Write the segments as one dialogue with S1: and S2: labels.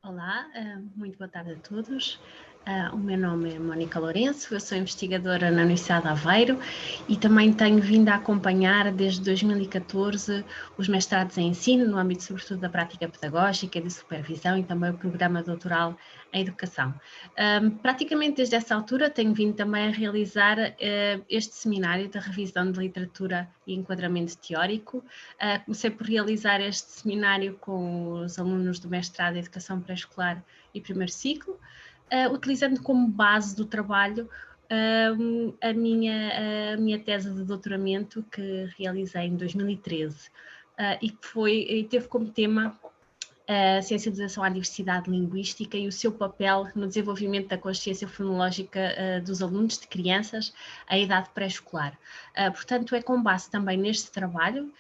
S1: Olá, muito boa tarde a todos. O meu nome é Mónica Lourenço, eu sou investigadora na Universidade de Aveiro e também tenho vindo a acompanhar desde 2014 os mestrados em ensino, no âmbito sobretudo da prática pedagógica e de supervisão, e também o programa doutoral em educação. Praticamente desde essa altura tenho vindo também a realizar este seminário de revisão de literatura e enquadramento teórico. Comecei por realizar este seminário com os alunos do mestrado em educação pré-escolar e primeiro ciclo, utilizando como base do trabalho a minha tese de doutoramento que realizei em 2013 e teve como tema a sensibilização à diversidade linguística e o seu papel no desenvolvimento da consciência fonológica dos alunos, de crianças, à idade pré-escolar. Portanto, é com base também neste trabalho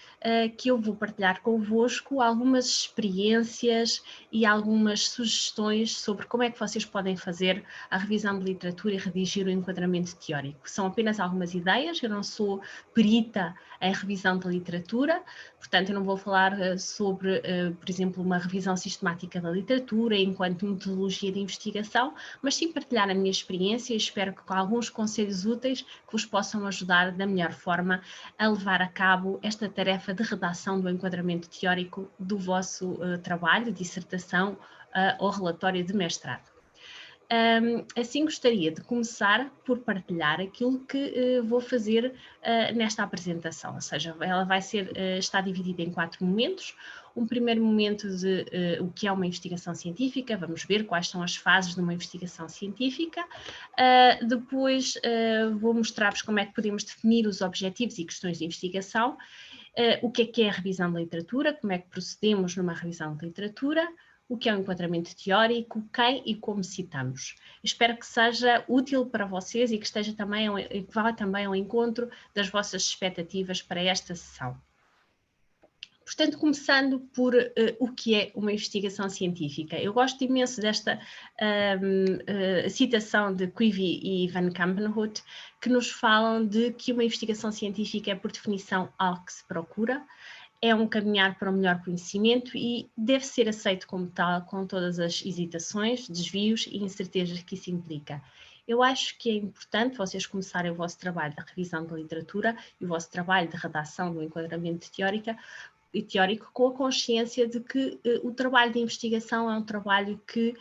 S1: que eu vou partilhar convosco algumas experiências e algumas sugestões sobre como é que vocês podem fazer a revisão de literatura e redigir o enquadramento teórico. São apenas algumas ideias, eu não sou perita em revisão de literatura, portanto, eu não vou falar sobre, por exemplo, uma revisão sistemática da literatura enquanto metodologia de investigação, mas sim partilhar a minha experiência e espero que com alguns conselhos úteis que vos possam ajudar da melhor forma a levar a cabo esta tarefa de redação do enquadramento teórico do vosso trabalho, dissertação ou relatório de mestrado. Assim gostaria de começar por partilhar aquilo que vou fazer nesta apresentação, ou seja, ela está dividida em 4 momentos. Um primeiro momento de o que é uma investigação científica, vamos ver quais são as fases de uma investigação científica. Depois vou mostrar-vos como é que podemos definir os objetivos e questões de investigação, o que é a revisão de literatura, como é que procedemos numa revisão de literatura, o que é o enquadramento teórico, quem e como citamos. Espero que seja útil para vocês e que vá também ao encontro das vossas expectativas para esta sessão. Portanto, começando por o que é uma investigação científica. Eu gosto imenso desta citação de Quivy e Van Kampenhout, que nos falam de que uma investigação científica é, por definição, algo que se procura, é um caminhar para um melhor conhecimento e deve ser aceito como tal, com todas as hesitações, desvios e incertezas que isso implica. Eu acho que é importante vocês começarem o vosso trabalho de revisão da literatura e o vosso trabalho de redação do enquadramento teórico com a consciência de que o trabalho de investigação é um trabalho que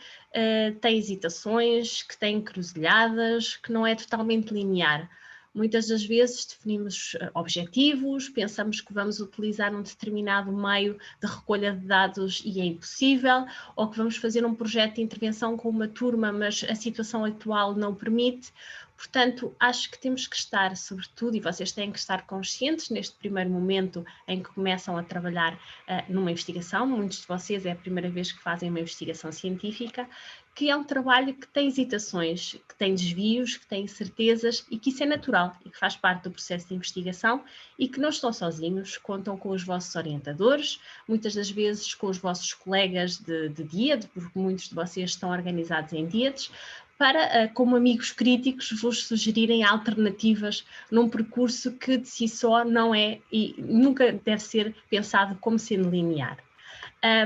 S1: tem hesitações, que tem encruzilhadas, que não é totalmente linear. Muitas das vezes definimos objetivos, pensamos que vamos utilizar um determinado meio de recolha de dados e é impossível, ou que vamos fazer um projeto de intervenção com uma turma, mas a situação atual não permite. Portanto, acho que temos que estar, sobretudo, e vocês têm que estar conscientes neste primeiro momento em que começam a trabalhar numa investigação, muitos de vocês é a primeira vez que fazem uma investigação científica, que é um trabalho que tem hesitações, que tem desvios, que tem incertezas e que isso é natural e que faz parte do processo de investigação e que não estão sozinhos, contam com os vossos orientadores, muitas das vezes com os vossos colegas de DIAD, porque muitos de vocês estão organizados em DIADs, para, como amigos críticos, vos sugerirem alternativas num percurso que de si só não é e nunca deve ser pensado como sendo linear.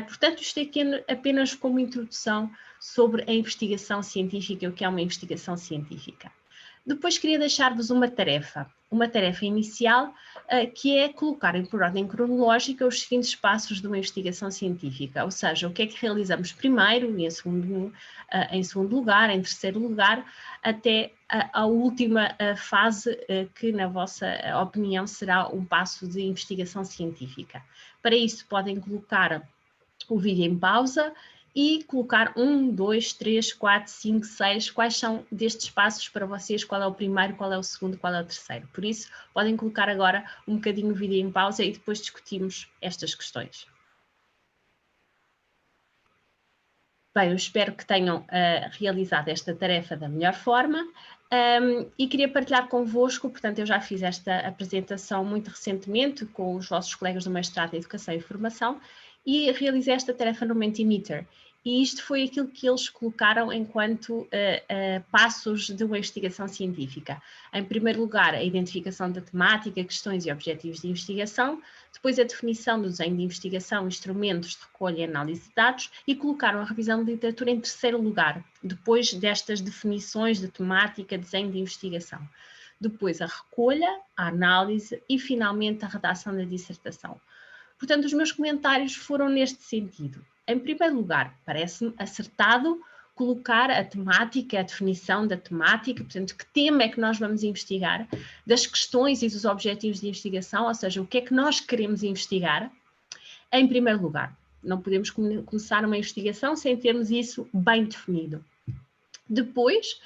S1: Portanto, isto aqui é apenas como introdução sobre a investigação científica, o que é uma investigação científica. Depois queria deixar-vos uma tarefa inicial, que é colocarem por ordem cronológica os seguintes passos de uma investigação científica, ou seja, o que é que realizamos primeiro, em segundo lugar, em terceiro lugar, até a última fase, que na vossa opinião será um passo de investigação científica. Para isso podem colocar o vídeo em pausa e colocar 1, 2, 3, 4, 5, 6, quais são destes passos para vocês, qual é o primeiro, qual é o segundo, qual é o terceiro. Por isso, podem colocar agora um bocadinho o vídeo em pausa e depois discutimos estas questões. Bem, eu espero que tenham realizado esta tarefa da melhor forma e queria partilhar convosco, portanto, eu já fiz esta apresentação muito recentemente com os vossos colegas do mestrado em Educação e Formação e realizei esta tarefa no Mentimeter. e isto foi aquilo que eles colocaram enquanto passos de uma investigação científica. Em primeiro lugar, a identificação da temática, questões e objetivos de investigação, depois a definição do desenho de investigação, instrumentos de recolha e análise de dados, e colocaram a revisão de literatura em terceiro lugar, depois destas definições de temática, desenho de investigação. Depois a recolha, a análise e finalmente a redação da dissertação. Portanto, os meus comentários foram neste sentido. Em primeiro lugar, parece-me acertado colocar a temática, a definição da temática, portanto, que tema é que nós vamos investigar, das questões e dos objetivos de investigação, ou seja, o que é que nós queremos investigar, em primeiro lugar. Não podemos começar uma investigação sem termos isso bem definido. Depois,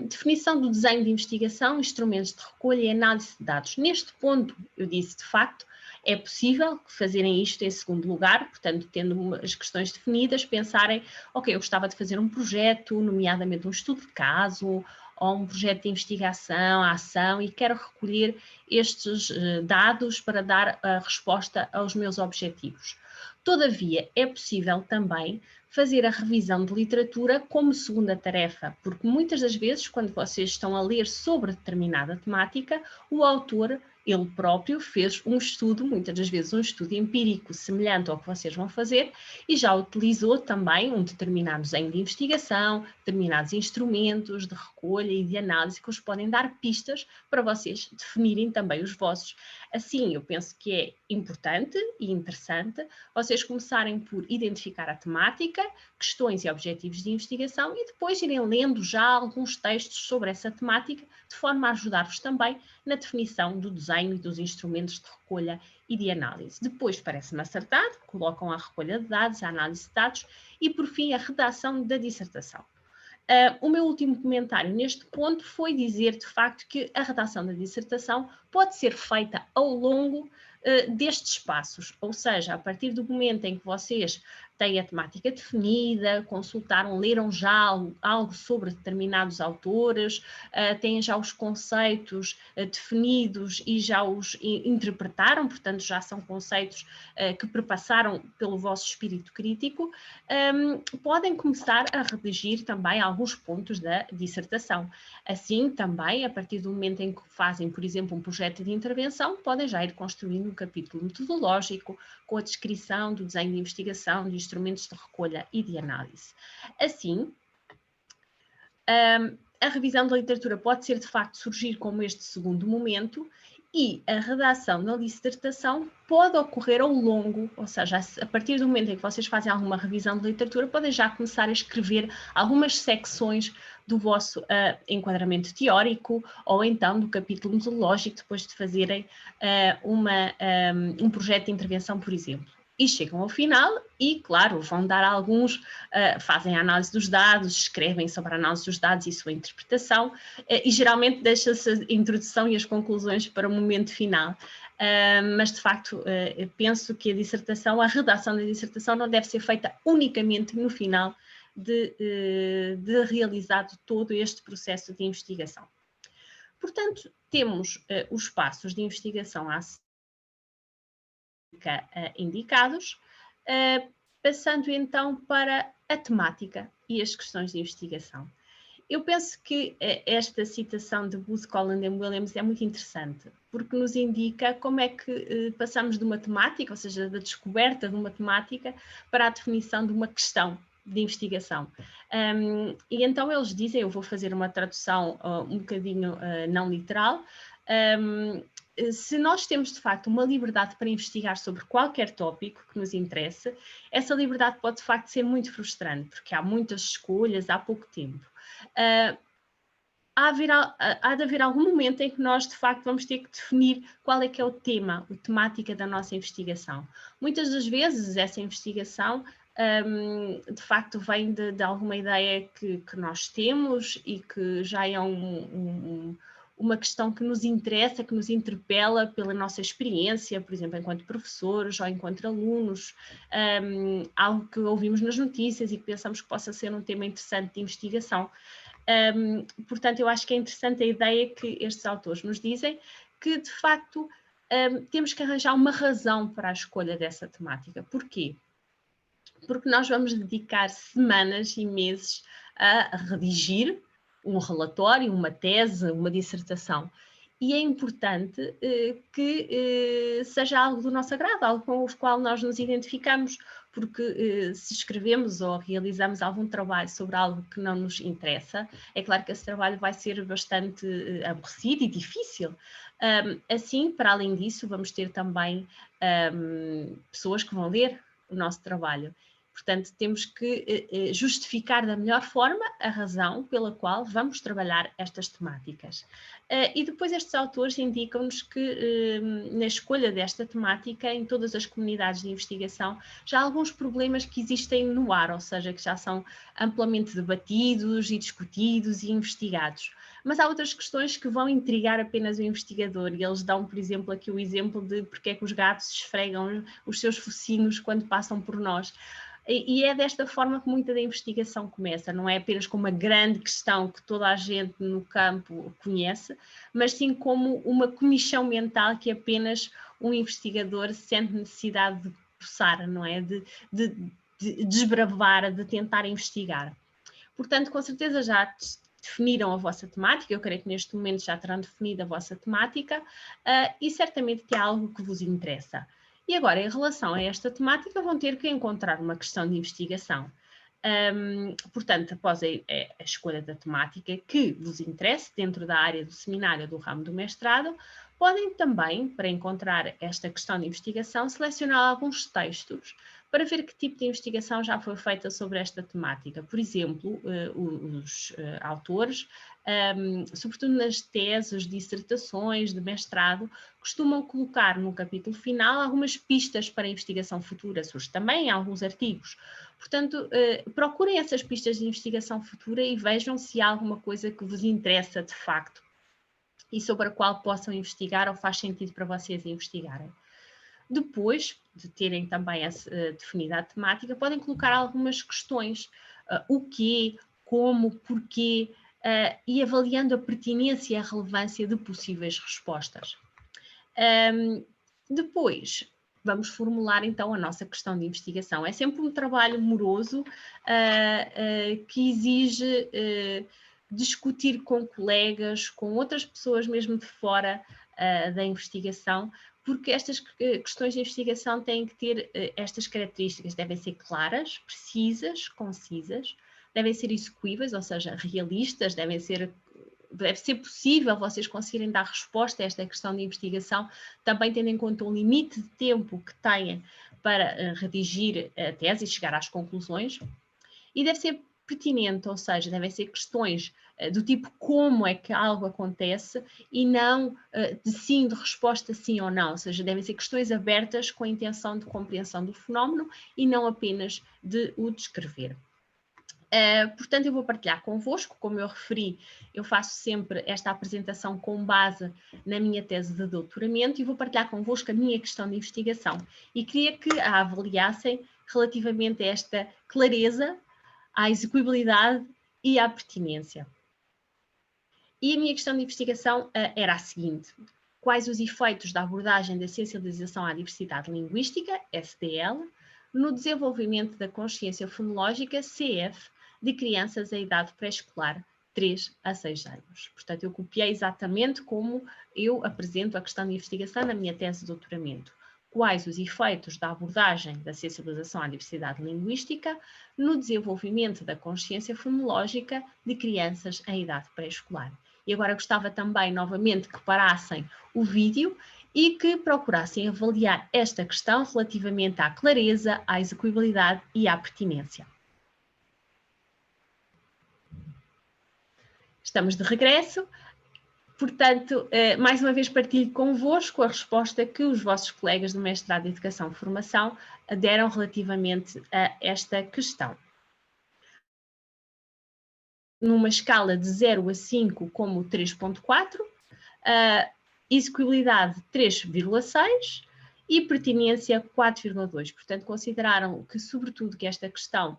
S1: definição do desenho de investigação, instrumentos de recolha e análise de dados. Neste ponto, eu disse, de facto, é possível fazerem isto em segundo lugar, portanto, tendo as questões definidas, pensarem, ok, eu gostava de fazer um projeto, nomeadamente um estudo de caso, ou um projeto de investigação, ação, e quero recolher estes dados para dar a resposta aos meus objetivos. Todavia, é possível também fazer a revisão de literatura como segunda tarefa, porque muitas das vezes, quando vocês estão a ler sobre determinada temática, o autor, ele próprio, fez um estudo, muitas das vezes um estudo empírico semelhante ao que vocês vão fazer, e já utilizou também um determinado desenho de investigação, determinados instrumentos de recolha e de análise que vos podem dar pistas para vocês definirem também os vossos. Assim, eu penso que é importante e interessante vocês começarem por identificar a temática, questões e objetivos de investigação e depois irem lendo já alguns textos sobre essa temática, de forma a ajudar-vos também na definição do desenho e dos instrumentos de recolha e de análise. Depois, parece-me acertado, colocam a recolha de dados, a análise de dados e, por fim, a redação da dissertação. O meu último comentário neste ponto foi dizer, de facto, que a redação da dissertação pode ser feita ao longo destes passos, ou seja, a partir do momento em que vocês têm a temática definida, consultaram, leram já algo sobre determinados autores, têm já os conceitos definidos e já os interpretaram, portanto já são conceitos que perpassaram pelo vosso espírito crítico, podem começar a redigir também alguns pontos da dissertação. Assim, também, a partir do momento em que fazem, por exemplo, um projeto de intervenção, podem já ir construindo um capítulo metodológico com a descrição do desenho de investigação, de instrumentos de recolha e de análise. Assim, a revisão da literatura pode ser, de facto, surgir como este segundo momento e a redação da dissertação pode ocorrer ao longo, ou seja, a partir do momento em que vocês fazem alguma revisão de literatura, podem já começar a escrever algumas secções do vosso enquadramento teórico ou então do capítulo metodológico depois de fazerem um projeto de intervenção, por exemplo. E chegam ao final e, claro, vão dar alguns, fazem a análise dos dados, escrevem sobre a análise dos dados e sua interpretação, e geralmente deixa-se a introdução e as conclusões para o momento final. Mas, de facto, penso que a redação da dissertação não deve ser feita unicamente no final de realizado todo este processo de investigação. Portanto, temos os passos de investigação indicados, passando então para a temática e as questões de investigação. Eu penso que esta citação de Booth, Collins e Williams é muito interessante, porque nos indica como é que passamos de uma temática, ou seja, da descoberta de uma temática, para a definição de uma questão de investigação. E então eles dizem, eu vou fazer uma tradução um bocadinho não literal, se nós temos, de facto, uma liberdade para investigar sobre qualquer tópico que nos interesse, essa liberdade pode, de facto, ser muito frustrante, porque há muitas escolhas, há pouco tempo. Há de haver algum momento em que nós, de facto, vamos ter que definir qual é que é o tema, a temática da nossa investigação. Muitas das vezes, essa investigação, de facto, vem de alguma ideia que nós temos e que já é uma questão que nos interessa, que nos interpela pela nossa experiência, por exemplo, enquanto professores ou enquanto alunos, algo que ouvimos nas notícias e que pensamos que possa ser um tema interessante de investigação. Portanto, eu acho que é interessante a ideia que estes autores nos dizem, que de facto temos que arranjar uma razão para a escolha dessa temática. Porquê? porque nós vamos dedicar semanas e meses a redigir um relatório, uma tese, uma dissertação. E é importante que seja algo do nosso agrado, algo com o qual nós nos identificamos, porque se escrevemos ou realizamos algum trabalho sobre algo que não nos interessa, é claro que esse trabalho vai ser bastante aborrecido e difícil. Assim, para além disso, vamos ter também pessoas que vão ler o nosso trabalho. Portanto, temos que justificar da melhor forma a razão pela qual vamos trabalhar estas temáticas. E depois estes autores indicam-nos que na escolha desta temática, em todas as comunidades de investigação, já há alguns problemas que existem no ar, ou seja, que já são amplamente debatidos e discutidos e investigados. Mas há outras questões que vão intrigar apenas o investigador, e eles dão, por exemplo, aqui o exemplo de porque é que os gatos esfregam os seus focinhos quando passam por nós. E é desta forma que muita da investigação começa, não é apenas como uma grande questão que toda a gente no campo conhece, mas sim como uma comichão mental que apenas um investigador sente necessidade de coçar, não é? De desbravar, de tentar investigar. Portanto, com certeza já definiram a vossa temática, eu creio que neste momento já terão definido a vossa temática e certamente que é algo que vos interessa. E agora, em relação a esta temática, vão ter que encontrar uma questão de investigação. Portanto, após a escolha da temática que vos interesse dentro da área do seminário do ramo do mestrado, podem também, para encontrar esta questão de investigação, selecionar alguns textos para ver que tipo de investigação já foi feita sobre esta temática. Por exemplo, os autores, sobretudo nas teses, dissertações de mestrado, costumam colocar no capítulo final algumas pistas para a investigação futura, surge também em alguns artigos. Portanto, procurem essas pistas de investigação futura e vejam se há alguma coisa que vos interessa de facto e sobre a qual possam investigar ou faz sentido para vocês investigarem. Depois de terem também definida a temática, podem colocar algumas questões, o quê, como, porquê, e avaliando a pertinência e a relevância de possíveis respostas. Depois, vamos formular então a nossa questão de investigação. É sempre um trabalho moroso que exige discutir com colegas, com outras pessoas mesmo de fora da investigação, porque estas questões de investigação têm que ter estas características, devem ser claras, precisas, concisas, devem ser execuíveis, ou seja, realistas, deve ser possível vocês conseguirem dar resposta a esta questão de investigação, também tendo em conta o limite de tempo que têm para redigir a tese e chegar às conclusões, e deve ser pertinente, ou seja, devem ser questões do tipo como é que algo acontece e não de sim, de resposta sim ou não, ou seja, devem ser questões abertas com a intenção de compreensão do fenómeno e não apenas de o descrever. Portanto, eu vou partilhar convosco, como eu referi, eu faço sempre esta apresentação com base na minha tese de doutoramento e vou partilhar convosco a minha questão de investigação e queria que a avaliassem relativamente a esta clareza, à execuibilidade e à pertinência. E a minha questão de investigação era a seguinte: quais os efeitos da abordagem da sensibilização à diversidade linguística, SDL, no desenvolvimento da consciência fonológica, CF, de crianças em idade pré-escolar, 3 a 6 anos. Portanto, eu copiei exatamente como eu apresento a questão de investigação na minha tese de doutoramento. Quais os efeitos da abordagem da sensibilização à diversidade linguística no desenvolvimento da consciência fonológica de crianças em idade pré-escolar. E agora gostava também, novamente, que parassem o vídeo e que procurassem avaliar esta questão relativamente à clareza, à execuibilidade e à pertinência. Estamos de regresso. Portanto, mais uma vez partilho convosco a resposta que os vossos colegas do mestrado de Educação e Formação deram relativamente a esta questão. Numa escala de 0 a 5, como 3.4, execuibilidade 3,6 e pertinência 4,2. Portanto, consideraram que, sobretudo, que esta questão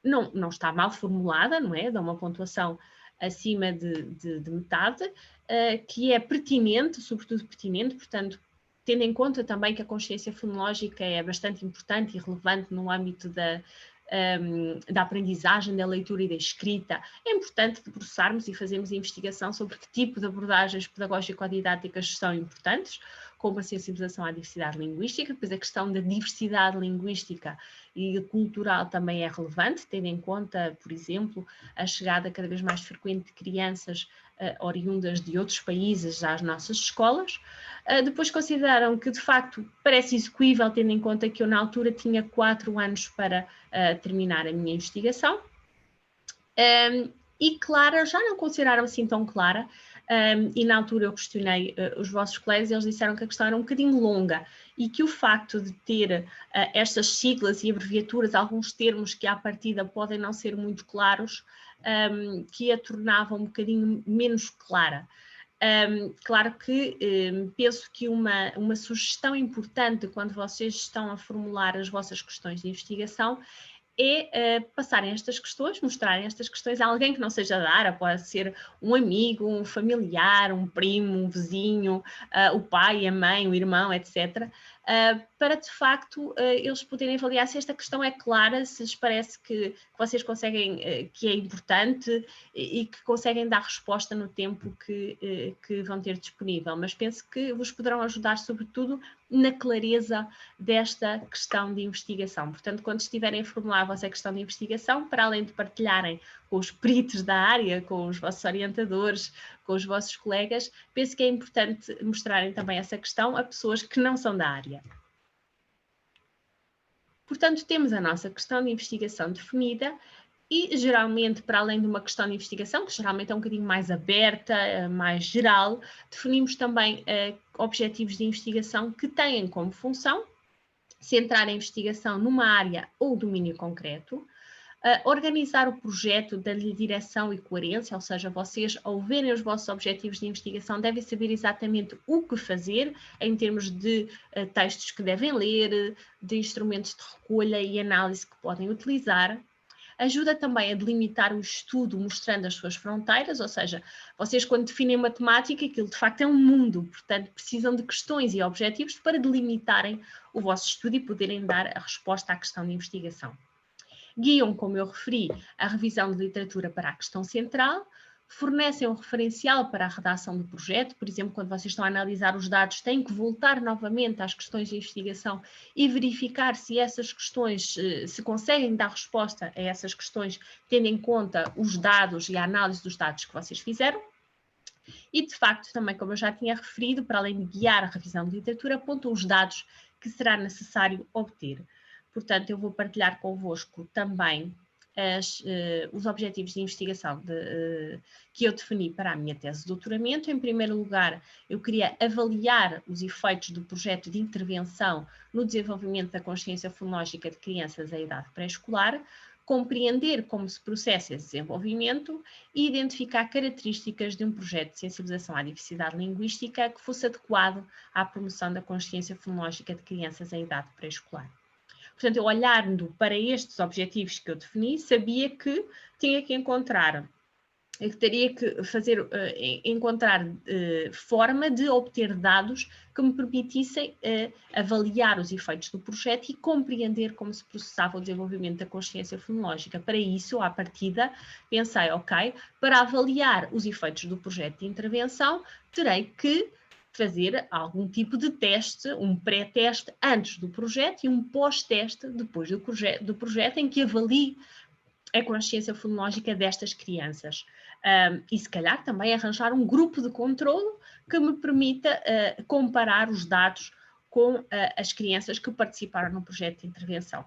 S1: não está mal formulada, não é? Dá uma pontuação acima de metade, que é pertinente, sobretudo pertinente, portanto, tendo em conta também que a consciência fonológica é bastante importante e relevante no âmbito da aprendizagem, da leitura e da escrita, é importante debruçarmos e fazermos investigação sobre que tipo de abordagens pedagógico-didáticas são importantes, como a sensibilização à diversidade linguística. Depois a questão da diversidade linguística e cultural também é relevante, tendo em conta, por exemplo, a chegada cada vez mais frequente de crianças oriundas de outros países às nossas escolas. Depois consideraram que, de facto, parece execuível, tendo em conta que eu, na altura, tinha 4 anos para terminar a minha investigação. E clara, já não consideraram assim tão clara, e na altura eu questionei os vossos colegas e eles disseram que a questão era um bocadinho longa e que o facto de ter estas siglas e abreviaturas, alguns termos que à partida podem não ser muito claros, que a tornavam um bocadinho menos clara. Claro que penso que uma sugestão importante quando vocês estão a formular as vossas questões de investigação é passarem estas questões, mostrarem estas questões a alguém que não seja da área, pode ser um amigo, um familiar, um primo, um vizinho, o pai, a mãe, o irmão, etc., para de facto eles poderem avaliar se esta questão é clara, se lhes parece que vocês conseguem, que é importante e que conseguem dar resposta no tempo que vão ter disponível. Mas penso que vos poderão ajudar, sobretudo, na clareza desta questão de investigação. Portanto, quando estiverem a formular a vossa questão de investigação, para além de partilharem com os peritos da área, com os vossos orientadores, com os vossos colegas, penso que é importante mostrarem também essa questão a pessoas que não são da área. Portanto, temos a nossa questão de investigação definida e, geralmente, para além de uma questão de investigação, que geralmente é um bocadinho mais aberta, mais geral, definimos também objetivos de investigação que têm como função centrar a investigação numa área ou domínio concreto, organizar o projeto, dar-lhe direção e coerência, ou seja, vocês, ao verem os vossos objetivos de investigação, devem saber exatamente o que fazer em termos de textos que devem ler, de instrumentos de recolha e análise que podem utilizar. Ajuda também a delimitar o estudo mostrando as suas fronteiras, ou seja, vocês quando definem matemática, aquilo de facto é um mundo, portanto precisam de questões e objetivos para delimitarem o vosso estudo e poderem dar a resposta à questão de investigação. Guiam, como eu referi, a revisão de literatura para a questão central, fornecem um referencial para a redação do projeto, por exemplo, quando vocês estão a analisar os dados, têm que voltar novamente às questões de investigação e verificar se essas questões, se conseguem dar resposta a essas questões, tendo em conta os dados e a análise dos dados que vocês fizeram. E, de facto, também, como eu já tinha referido, para além de guiar a revisão de literatura, apontam os dados que será necessário obter. Portanto, eu vou partilhar convosco também os objetivos de investigação que eu defini para a minha tese de doutoramento. Em primeiro lugar, eu queria avaliar os efeitos do projeto de intervenção no desenvolvimento da consciência fonológica de crianças em idade pré-escolar, compreender como se processa esse desenvolvimento e identificar características de um projeto de sensibilização à diversidade linguística que fosse adequado à promoção da consciência fonológica de crianças em idade pré-escolar. Portanto, eu olhando para estes objetivos que eu defini, sabia que tinha que encontrar, encontrar forma de obter dados que me permitissem avaliar os efeitos do projeto e compreender como se processava o desenvolvimento da consciência fonológica. Para isso, à partida, pensei, ok, para avaliar os efeitos do projeto de intervenção, terei que fazer algum tipo de teste, um pré-teste antes do projeto e um pós-teste depois do projeto em que avalie a consciência fonológica destas crianças. E se calhar também arranjar um grupo de controlo que me permita comparar os dados com as crianças que participaram no projeto de intervenção.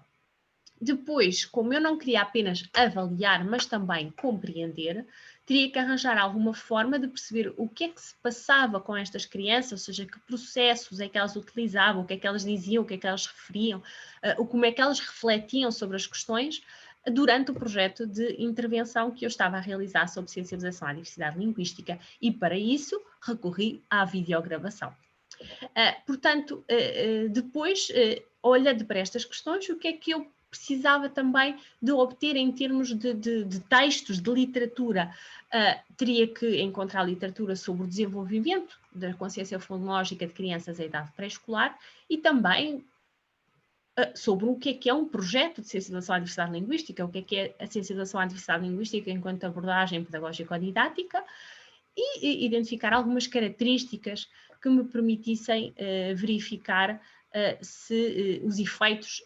S1: Depois, como eu não queria apenas avaliar, mas também compreender, teria que arranjar alguma forma de perceber o que é que se passava com estas crianças, ou seja, que processos é que elas utilizavam, o que é que elas diziam, o que é que elas referiam, como é que elas refletiam sobre as questões durante o projeto de intervenção que eu estava a realizar sobre sensibilização à diversidade linguística e, para isso, recorri à videogravação. Portanto, depois, olhando para estas questões, o que é que eu precisava também de obter em termos de textos, de literatura. Teria que encontrar literatura sobre o desenvolvimento da consciência fonológica de crianças em idade pré-escolar e também sobre o que é um projeto de sensibilização à diversidade linguística, o que é a sensibilização à diversidade linguística enquanto abordagem pedagógico-didática, e identificar algumas características que me permitissem verificar se os efeitos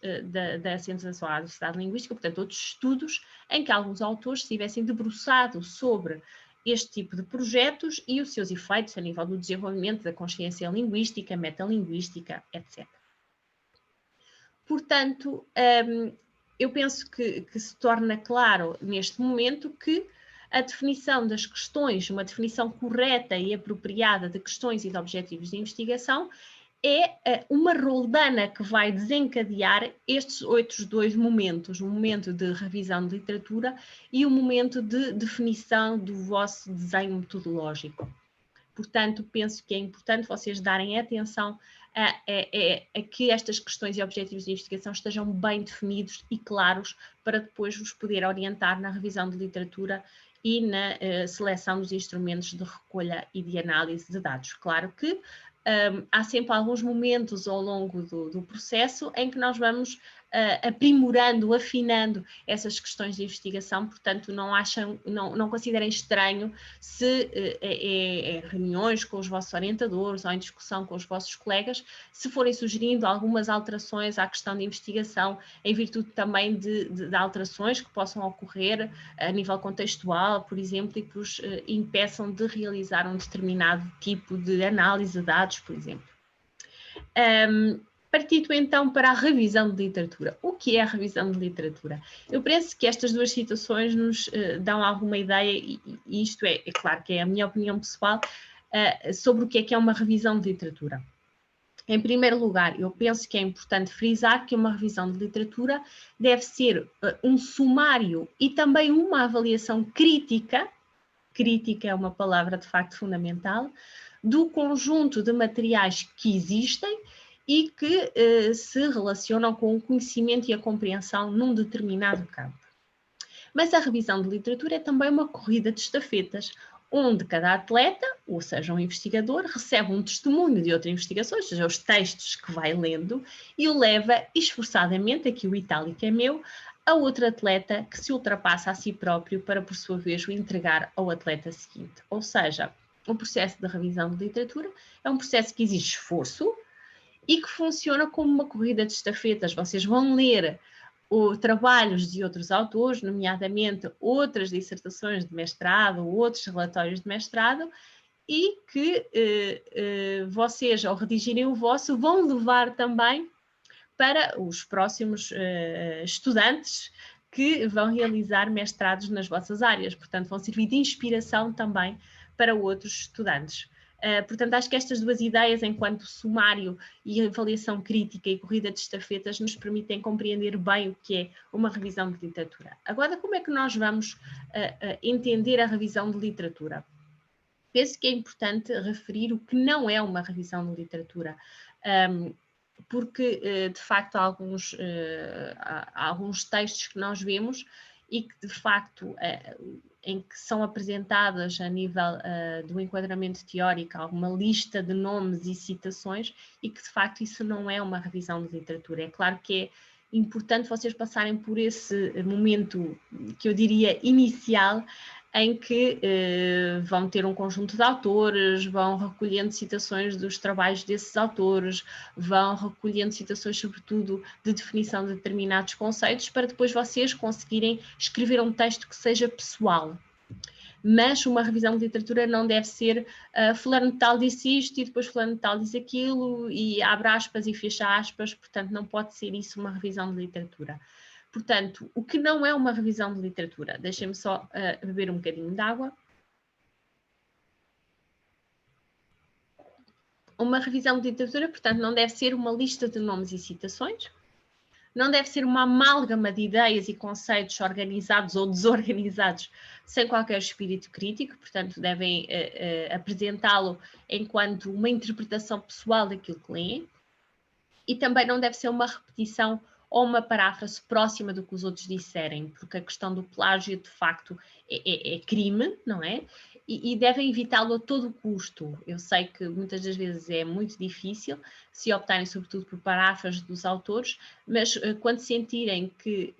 S1: da sensibilização à diversidade linguística, portanto, outros estudos em que alguns autores se tivessem debruçado sobre este tipo de projetos e os seus efeitos a nível do desenvolvimento da consciência linguística, metalinguística, etc. Portanto, eu penso que se torna claro neste momento que a definição das questões, uma definição correta e apropriada de questões e de objetivos de investigação, é uma roldana que vai desencadear estes outros dois momentos, o momento de revisão de literatura e o momento de definição do vosso desenho metodológico. Portanto, penso que é importante vocês darem atenção a que estas questões e objetivos de investigação estejam bem definidos e claros para depois vos poder orientar na revisão de literatura e na seleção dos instrumentos de recolha e de análise de dados. Claro que há sempre alguns momentos ao longo do processo em que nós vamos aprimorando, afinando essas questões de investigação, portanto não considerem estranho se em reuniões com os vossos orientadores ou em discussão com os vossos colegas, se forem sugerindo algumas alterações à questão de investigação, em virtude também de alterações que possam ocorrer a nível contextual, por exemplo, e que vos impeçam de realizar um determinado tipo de análise de dados, por exemplo. Partindo então para a revisão de literatura. O que é a revisão de literatura? Eu penso que estas duas situações nos dão alguma ideia, e isto é claro que é a minha opinião pessoal, sobre o que é uma revisão de literatura. Em primeiro lugar, eu penso que é importante frisar que uma revisão de literatura deve ser um sumário e também uma avaliação crítica é uma palavra de facto fundamental, do conjunto de materiais que existem e que se relacionam com o conhecimento e a compreensão num determinado campo. Mas a revisão de literatura é também uma corrida de estafetas, onde cada atleta, ou seja, um investigador, recebe um testemunho de outra investigação, ou seja, os textos que vai lendo, e o leva esforçadamente, aqui o itálico é meu, a outro atleta que se ultrapassa a si próprio para, por sua vez, o entregar ao atleta seguinte. Ou seja, o processo de revisão de literatura é um processo que exige esforço e que funciona como uma corrida de estafetas. Vocês vão ler trabalhos de outros autores, nomeadamente outras dissertações de mestrado, outros relatórios de mestrado, e que vocês, ao redigirem o vosso, vão levar também para os próximos estudantes que vão realizar mestrados nas vossas áreas. Portanto, vão servir de inspiração também para outros estudantes. Portanto, acho que estas duas ideias, enquanto sumário e avaliação crítica e corrida de estafetas, nos permitem compreender bem o que é uma revisão de literatura. Agora, como é que nós vamos entender a revisão de literatura? Penso que é importante referir o que não é uma revisão de literatura, porque, de facto, há alguns textos que nós vemos e que, de facto, em que são apresentadas a nível do enquadramento teórico alguma lista de nomes e citações e que, de facto, isso não é uma revisão de literatura. É claro que é importante vocês passarem por esse momento, que eu diria, inicial, em que vão ter um conjunto de autores, vão recolhendo citações dos trabalhos desses autores, vão recolhendo citações, sobretudo, de definição de determinados conceitos, para depois vocês conseguirem escrever um texto que seja pessoal. Mas uma revisão de literatura não deve ser fulano de tal disse isto e depois fulano de tal diz aquilo e abre aspas e fecha aspas, portanto não pode ser isso uma revisão de literatura. Portanto, o que não é uma revisão de literatura? Deixem-me só beber um bocadinho de água. Uma revisão de literatura, portanto, não deve ser uma lista de nomes e citações, não deve ser uma amálgama de ideias e conceitos organizados ou desorganizados sem qualquer espírito crítico, portanto, devem apresentá-lo enquanto uma interpretação pessoal daquilo que leem, e também não deve ser uma repetição ou uma paráfrase próxima do que os outros disserem, porque a questão do plágio, de facto, é crime, não é? E devem evitá-lo a todo custo. Eu sei que muitas das vezes é muito difícil, se optarem sobretudo por paráfrases dos autores, mas quando sentirem que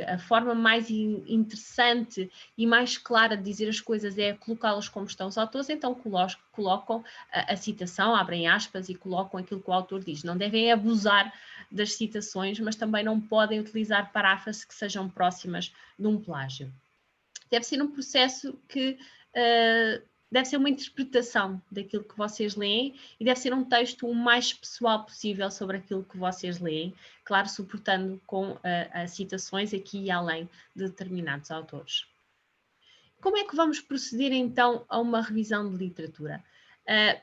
S1: a forma mais interessante e mais clara de dizer as coisas é colocá-las como estão os autores, então colocam a citação, abrem aspas e colocam aquilo que o autor diz. Não devem abusar das citações, mas também não podem utilizar paráfrases que sejam próximas de um plágio. Deve ser um processo que deve ser uma interpretação daquilo que vocês leem e deve ser um texto o mais pessoal possível sobre aquilo que vocês leem, claro, suportando com as citações aqui e além de determinados autores. Como é que vamos proceder então a uma revisão de literatura?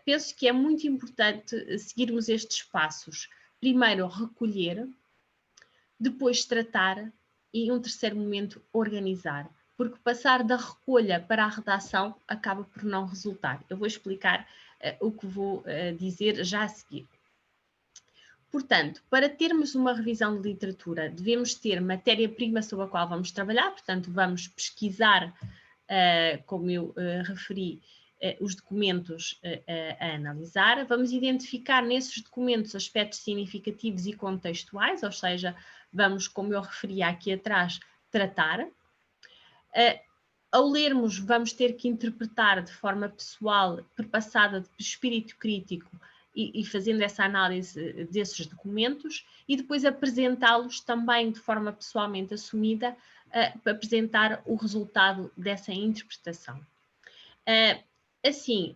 S1: Penso que é muito importante seguirmos estes passos. Primeiro, recolher, depois tratar e, um terceiro momento, organizar. Porque passar da recolha para a redação acaba por não resultar. Eu vou explicar o que vou dizer já a seguir. Portanto, para termos uma revisão de literatura, devemos ter matéria-prima sobre a qual vamos trabalhar, portanto, vamos pesquisar, como eu referi, os documentos a analisar, vamos identificar nesses documentos aspectos significativos e contextuais, ou seja, vamos, como eu referi aqui atrás, tratar. Ao lermos, vamos ter que interpretar de forma pessoal, perpassada de espírito crítico e fazendo essa análise desses documentos e depois apresentá-los também de forma pessoalmente assumida para apresentar o resultado dessa interpretação. Assim,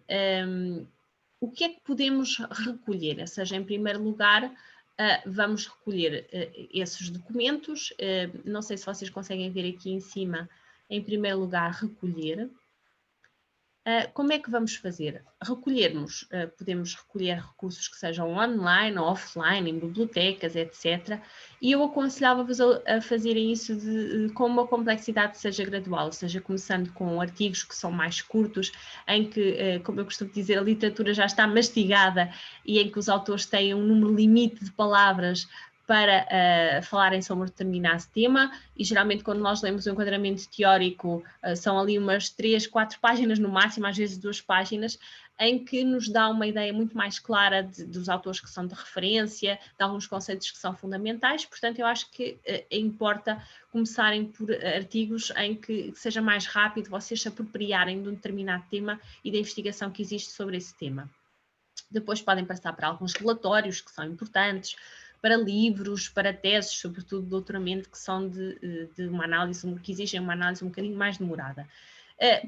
S1: o que é que podemos recolher? Ou seja, em primeiro lugar, vamos recolher esses documentos. Não sei se vocês conseguem ver aqui em cima. Em primeiro lugar, recolher. Como é que vamos fazer? Recolhermos, podemos recolher recursos que sejam online ou offline, em bibliotecas, etc. E eu aconselhava-vos a fazerem isso com uma complexidade que seja gradual, ou seja, começando com artigos que são mais curtos, em que, como eu costumo dizer, a literatura já está mastigada e em que os autores têm um número limite de palavras para falarem sobre um determinado tema, e geralmente quando nós lemos um enquadramento teórico são ali umas 3, 4 páginas no máximo, às vezes 2 páginas, em que nos dá uma ideia muito mais clara dos autores que são de referência, de alguns conceitos que são fundamentais. Portanto, eu acho que importa começarem por artigos em que seja mais rápido vocês se apropriarem de um determinado tema e da investigação que existe sobre esse tema. Depois podem passar para alguns relatórios que são importantes, para livros, para teses, sobretudo de doutoramento, que são de uma análise, que exigem uma análise um bocadinho mais demorada.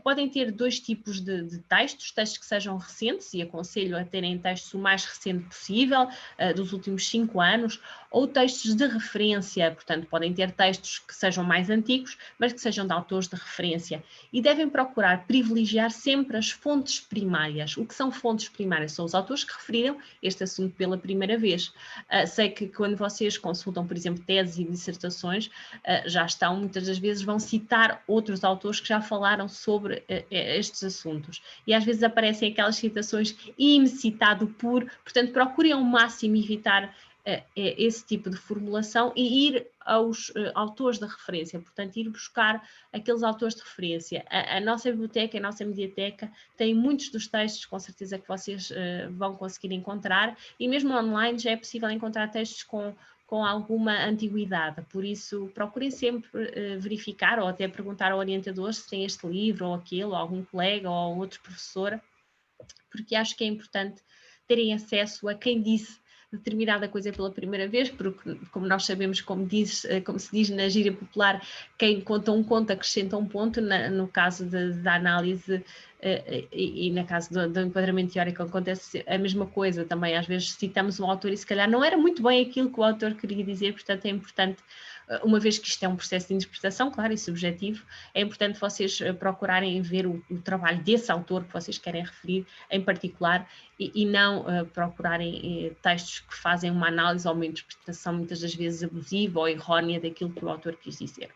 S1: Podem ter 2 tipos de textos que sejam recentes, e aconselho a terem textos o mais recente possível, dos últimos 5 anos, ou textos de referência, portanto, podem ter textos que sejam mais antigos, mas que sejam de autores de referência. E devem procurar privilegiar sempre as fontes primárias. O que são fontes primárias? São os autores que referiram este assunto pela primeira vez. Sei que quando vocês consultam, por exemplo, teses e dissertações, já estão, muitas das vezes, vão citar outros autores que já falaram sobre estes assuntos. E às vezes aparecem aquelas citações in citado por, portanto, procurem ao máximo evitar esse tipo de formulação e ir aos autores de referência, portanto, ir buscar aqueles autores de referência. A nossa biblioteca, a nossa mediateca tem muitos dos textos, com certeza que vocês vão conseguir encontrar, e mesmo online já é possível encontrar textos com alguma antiguidade, por isso procurem sempre verificar ou até perguntar ao orientador se tem este livro ou aquele, ou algum colega ou outro professor, porque acho que é importante terem acesso a quem disse determinada coisa pela primeira vez, porque, como nós sabemos, como se diz na gíria popular, quem conta um conto acrescenta um ponto, no caso da análise e no caso do enquadramento teórico acontece a mesma coisa também. Às vezes citamos um autor e se calhar não era muito bem aquilo que o autor queria dizer, portanto é importante, uma vez que isto é um processo de interpretação, claro, e subjetivo, é importante vocês procurarem ver o trabalho desse autor que vocês querem referir em particular e não procurarem textos que fazem uma análise ou uma interpretação muitas das vezes abusiva ou errónea daquilo que o autor quis dizer.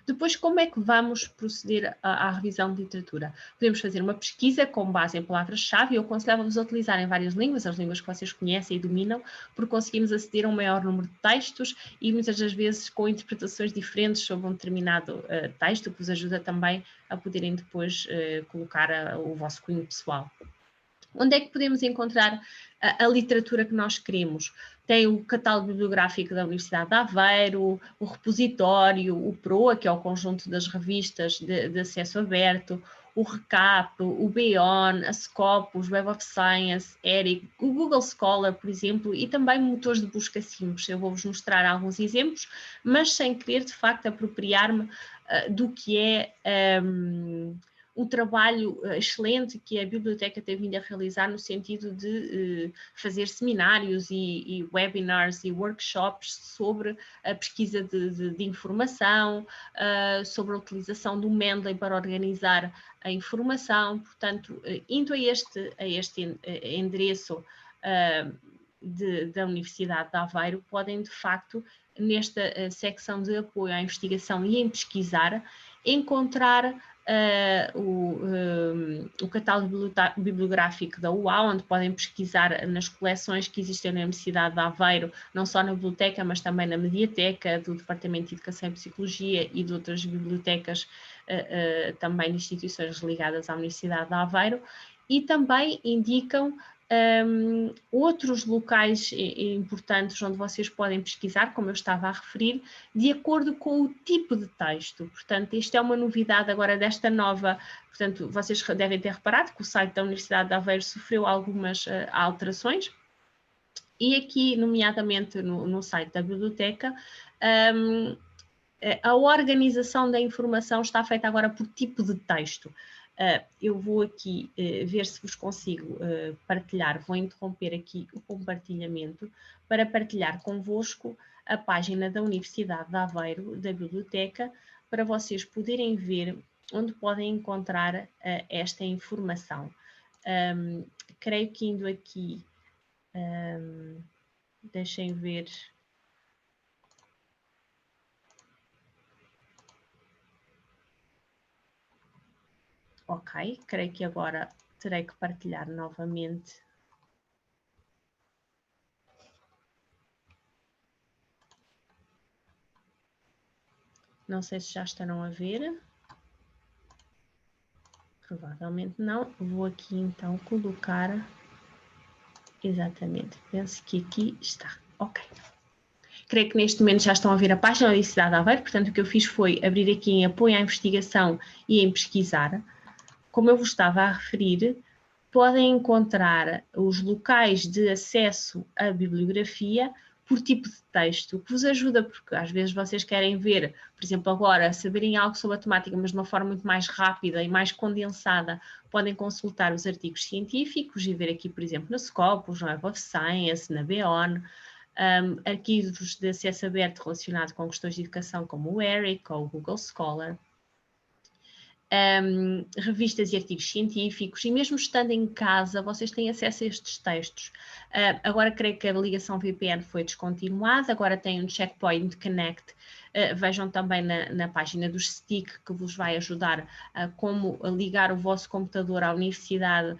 S1: Depois, como é que vamos proceder à revisão de literatura? Podemos fazer uma pesquisa com base em palavras-chave, e eu aconselhava-vos a utilizarem várias línguas, as línguas que vocês conhecem e dominam, porque conseguimos aceder a um maior número de textos e muitas das vezes com interpretações diferentes sobre um determinado texto, que vos ajuda também a poderem depois colocar o vosso cunho pessoal. Onde é que podemos encontrar a literatura que nós queremos? Tem o catálogo bibliográfico da Universidade de Aveiro, o repositório, o PROA, que é o conjunto das revistas de acesso aberto, o RECAP, o BEON, a Scopus, Web of Science, ERIC, o Google Scholar, por exemplo, e também motores de busca simples. Eu vou-vos mostrar alguns exemplos, mas sem querer, de facto, apropriar-me do que é um trabalho excelente que a biblioteca tem vindo a realizar no sentido de fazer seminários e webinars e workshops sobre a pesquisa de informação, sobre a utilização do Mendeley para organizar a informação. Portanto, indo a este endereço da Universidade de Aveiro, podem de facto, nesta secção de apoio à investigação e em pesquisar, encontrar o catálogo bibliográfico da UAU, onde podem pesquisar nas coleções que existem na Universidade de Aveiro, não só na biblioteca, mas também na mediateca do Departamento de Educação e Psicologia e de outras bibliotecas também de instituições ligadas à Universidade de Aveiro, e também indicam outros locais importantes onde vocês podem pesquisar, como eu estava a referir, de acordo com o tipo de texto. Portanto, isto é uma novidade agora desta nova, portanto, vocês devem ter reparado que o site da Universidade de Aveiro sofreu algumas alterações, e aqui, nomeadamente no site da biblioteca, a organização da informação está feita agora por tipo de texto. Eu vou aqui ver se vos consigo partilhar, vou interromper aqui o compartilhamento para partilhar convosco a página da Universidade de Aveiro, da biblioteca, para vocês poderem ver onde podem encontrar esta informação. Creio que indo aqui, deixem ver... Ok, creio que agora terei que partilhar novamente. Não sei se já estarão a ver. Provavelmente não. Vou aqui então colocar... Exatamente, penso que aqui está. Ok. Creio que neste momento já estão a ver a página da Universidade de Aveiro, portanto o que eu fiz foi abrir aqui em apoio à investigação e em pesquisar. Como eu vos estava a referir, podem encontrar os locais de acesso à bibliografia por tipo de texto, o que vos ajuda, porque às vezes vocês querem ver, por exemplo, agora, saberem algo sobre a temática, mas de uma forma muito mais rápida e mais condensada, podem consultar os artigos científicos e ver aqui, por exemplo, na Scopus, na Web of Science, na BEON, arquivos de acesso aberto relacionados com questões de educação, como o ERIC ou o Google Scholar. Revistas e artigos científicos, e mesmo estando em casa, vocês têm acesso a estes textos. Agora creio que a ligação VPN foi descontinuada, agora tem um Checkpoint Connect. Vejam também na página do STIC, que vos vai ajudar a como ligar o vosso computador à universidade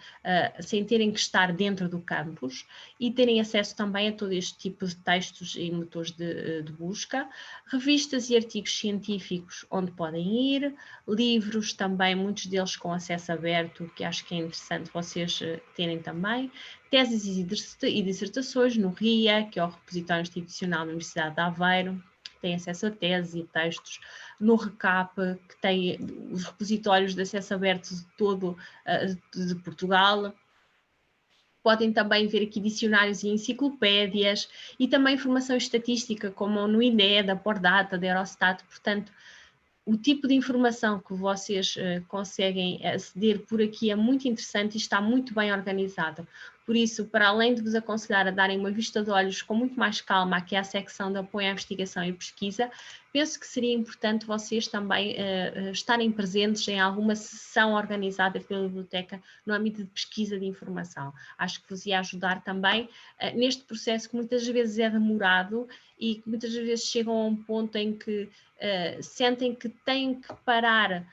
S1: sem terem que estar dentro do campus, e terem acesso também a todo este tipo de textos e motores de busca. Revistas e artigos científicos onde podem ir, livros também, muitos deles com acesso aberto, que acho que é interessante vocês terem também, teses e dissertações no RIA, que é o Repositório Institucional da Universidade de Aveiro, tem acesso a teses e textos, no RECAP, que tem os repositórios de acesso aberto de todo de Portugal. Podem também ver aqui dicionários e enciclopédias, e também informação estatística, como no INE, da Pordata, da Eurostat. Portanto, o tipo de informação que vocês conseguem aceder por aqui é muito interessante e está muito bem organizado. Por isso, para além de vos aconselhar a darem uma vista de olhos com muito mais calma aqui à secção de apoio à investigação e pesquisa, penso que seria importante vocês também estarem presentes em alguma sessão organizada pela biblioteca no âmbito de pesquisa de informação. Acho que vos ia ajudar também neste processo que muitas vezes é demorado e que muitas vezes chegam a um ponto em que sentem que têm que parar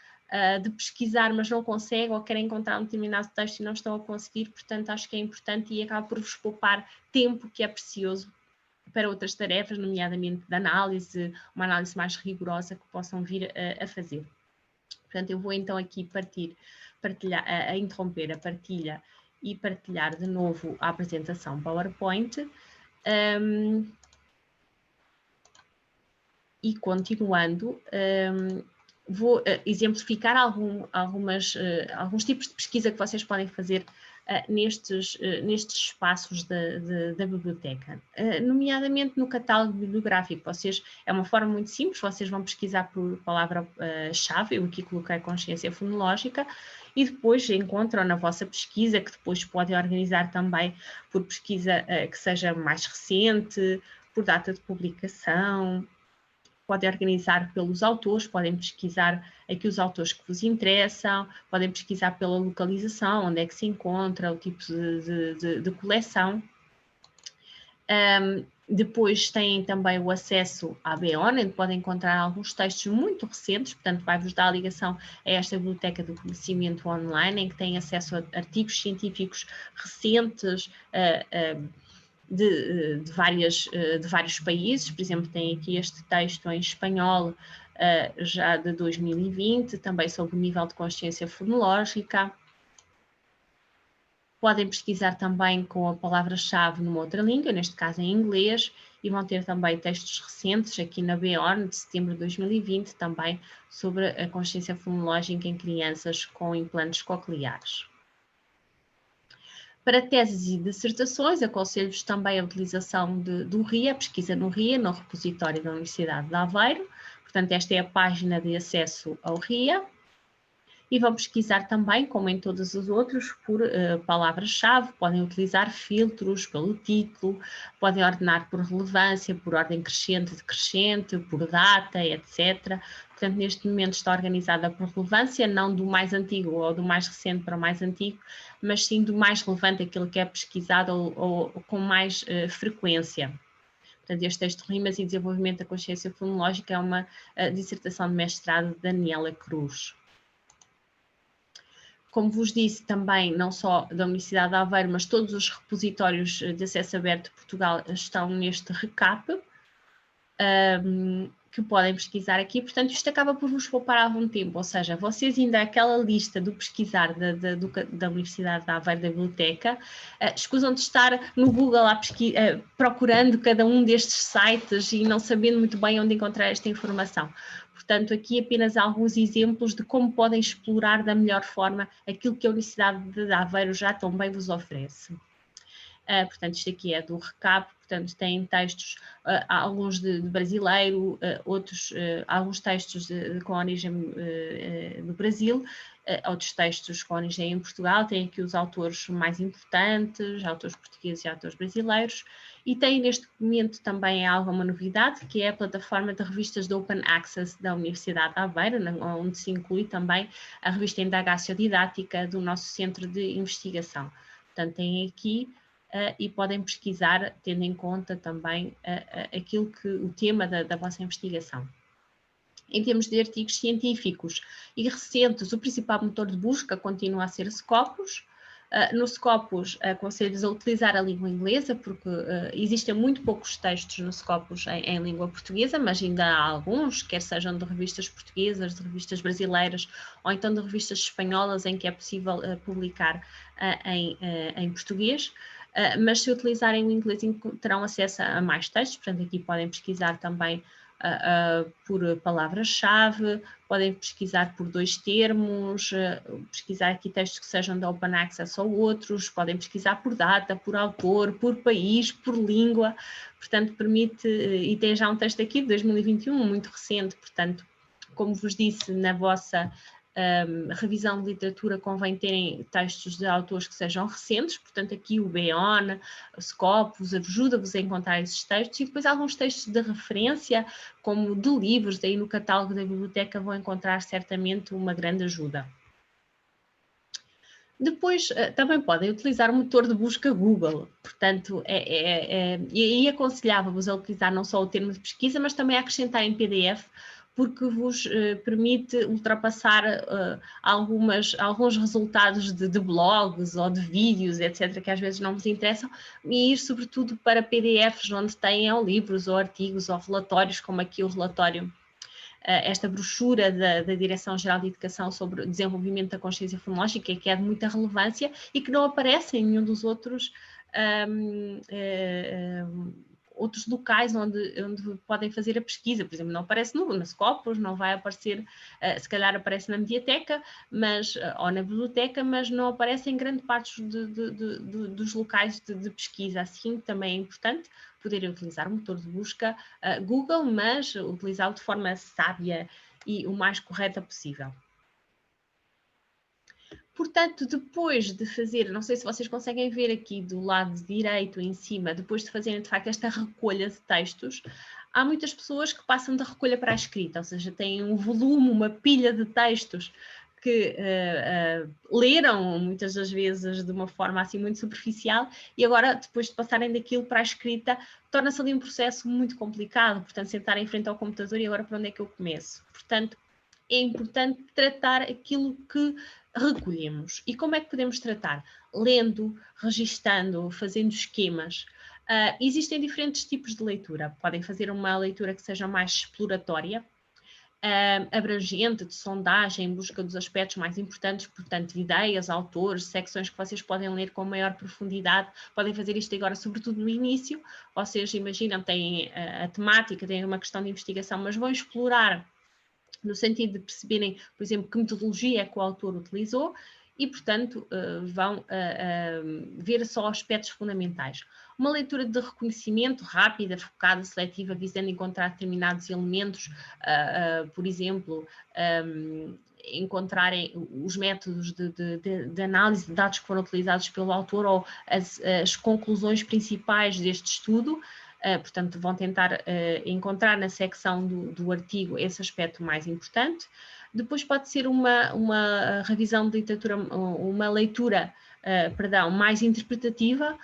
S1: de pesquisar, mas não conseguem ou querem encontrar um determinado texto e não estão a conseguir, portanto acho que é importante e acaba por vos poupar tempo que é precioso para outras tarefas, nomeadamente de análise, uma análise mais rigorosa que possam vir a fazer. Portanto, eu vou então aqui interromper a partilha e partilhar de novo a apresentação PowerPoint. E continuando, vou exemplificar alguns tipos de pesquisa que vocês podem fazer nestes espaços da biblioteca, nomeadamente no catálogo bibliográfico. É uma forma muito simples, vocês vão pesquisar por palavra-chave, eu aqui coloquei consciência fonológica, e depois encontram na vossa pesquisa, que depois podem organizar também por pesquisa que seja mais recente, por data de publicação, podem organizar pelos autores, podem pesquisar aqui os autores que vos interessam, podem pesquisar pela localização, onde é que se encontra, o tipo de coleção. Depois têm também o acesso à BEON, onde podem encontrar alguns textos muito recentes, portanto vai-vos dar a ligação a esta biblioteca do conhecimento online, em que têm acesso a artigos científicos recentes, de vários países. Por exemplo, tem aqui este texto em espanhol já de 2020, também sobre o nível de consciência fonológica. Podem pesquisar também com a palavra-chave numa outra língua, neste caso em inglês, e vão ter também textos recentes aqui na BEON, de setembro de 2020, também sobre a consciência fonológica em crianças com implantes cocleares. Para teses e dissertações, aconselho-vos também a utilização do RIA, a pesquisa no RIA, no repositório da Universidade de Aveiro. Portanto, esta é a página de acesso ao RIA. E vão pesquisar também, como em todos os outros, por palavras-chave. Podem utilizar filtros pelo título, podem ordenar por relevância, por ordem crescente, decrescente, por data, etc. Portanto, neste momento está organizada por relevância, não do mais antigo ou do mais recente para o mais antigo, mas sim do mais relevante, aquilo que é pesquisado ou com mais frequência. Portanto, este texto Rimas e Desenvolvimento da Consciência Fonológica é uma dissertação de mestrado de Daniela Cruz. Como vos disse também, não só da Universidade de Aveiro, mas todos os repositórios de acesso aberto de Portugal estão neste recap, que podem pesquisar aqui. Portanto, isto acaba por vos poupar algum tempo, ou seja, vocês ainda aquela lista do pesquisar da Universidade de Aveiro, da biblioteca, escusam de estar no Google procurando cada um destes sites e não sabendo muito bem onde encontrar esta informação. Portanto, aqui apenas alguns exemplos de como podem explorar da melhor forma aquilo que a Universidade de Aveiro já também vos oferece. Portanto, isto aqui é do recap, portanto, tem textos, alguns de brasileiro, alguns textos com origem no Brasil, outros textos com origem em Portugal, tem aqui os autores mais importantes, autores portugueses e autores brasileiros, e tem neste momento também alguma novidade, que é a plataforma de revistas de Open Access da Universidade de Aveiro, onde se inclui também a revista Indagácio-Didática do nosso centro de investigação. Portanto, tem aqui e podem pesquisar, tendo em conta também o tema da vossa investigação. Em termos de artigos científicos e recentes, o principal motor de busca continua a ser Scopus. No Scopus, aconselho-vos a utilizar a língua inglesa, porque existem muito poucos textos no Scopus em língua portuguesa, mas ainda há alguns, quer sejam de revistas portuguesas, de revistas brasileiras, ou então de revistas espanholas, em que é possível publicar em português. Mas se utilizarem o inglês terão acesso a mais textos, portanto aqui podem pesquisar também por palavra-chave, podem pesquisar por 2 termos, pesquisar aqui textos que sejam da Open Access ou outros, podem pesquisar por data, por autor, por país, por língua, portanto permite, e tem já um texto aqui de 2021, muito recente, portanto, como vos disse, na vossa revisão de literatura, convém terem textos de autores que sejam recentes, portanto aqui o Beon, o Scopus ajuda-vos a encontrar esses textos, e depois alguns textos de referência, como de livros, daí no catálogo da biblioteca vão encontrar certamente uma grande ajuda. Depois, também podem utilizar o motor de busca Google, portanto, e aconselhava-vos a utilizar não só o termo de pesquisa, mas também a acrescentar em PDF, porque vos permite ultrapassar alguns resultados de blogs ou de vídeos, etc., que às vezes não vos interessam, e ir sobretudo para PDFs onde têm livros ou artigos ou relatórios, como aqui o relatório, esta brochura da Direção-Geral de Educação sobre o desenvolvimento da consciência fonológica, que é de muita relevância e que não aparece em nenhum dos outros outros locais onde podem fazer a pesquisa. Por exemplo, não aparece no Scopus, não vai aparecer, se calhar aparece na mediateca, ou na biblioteca, mas não aparece em grande parte dos locais de pesquisa. Assim, também é importante poderem utilizar o motor de busca Google, mas utilizá-lo de forma sábia e o mais correta possível. Portanto, depois de fazer, não sei se vocês conseguem ver aqui do lado direito em cima, depois de fazerem de facto esta recolha de textos, há muitas pessoas que passam da recolha para a escrita, ou seja, têm um volume, uma pilha de textos que leram muitas das vezes de uma forma assim muito superficial, e agora depois de passarem daquilo para a escrita, torna-se ali um processo muito complicado, portanto sentar em frente ao computador e agora para onde é que eu começo? Portanto, é importante tratar aquilo que recolhemos. E como é que podemos tratar? Lendo, registando, fazendo esquemas. Existem diferentes tipos de leitura. Podem fazer uma leitura que seja mais exploratória, abrangente, de sondagem, em busca dos aspectos mais importantes, portanto, de ideias, autores, secções que vocês podem ler com maior profundidade. Podem fazer isto agora, sobretudo no início. Vocês imaginam, têm a temática, têm uma questão de investigação, mas vão explorar no sentido de perceberem, por exemplo, que metodologia é que o autor utilizou e, portanto, vão ver só aspectos fundamentais. Uma leitura de reconhecimento rápida, focada, seletiva, visando encontrar determinados elementos, por exemplo, encontrarem os métodos de análise de dados que foram utilizados pelo autor ou as conclusões principais deste estudo. Portanto, vão tentar encontrar na secção do artigo esse aspecto mais importante. Depois pode ser uma revisão de literatura, uma leitura, mais interpretativa.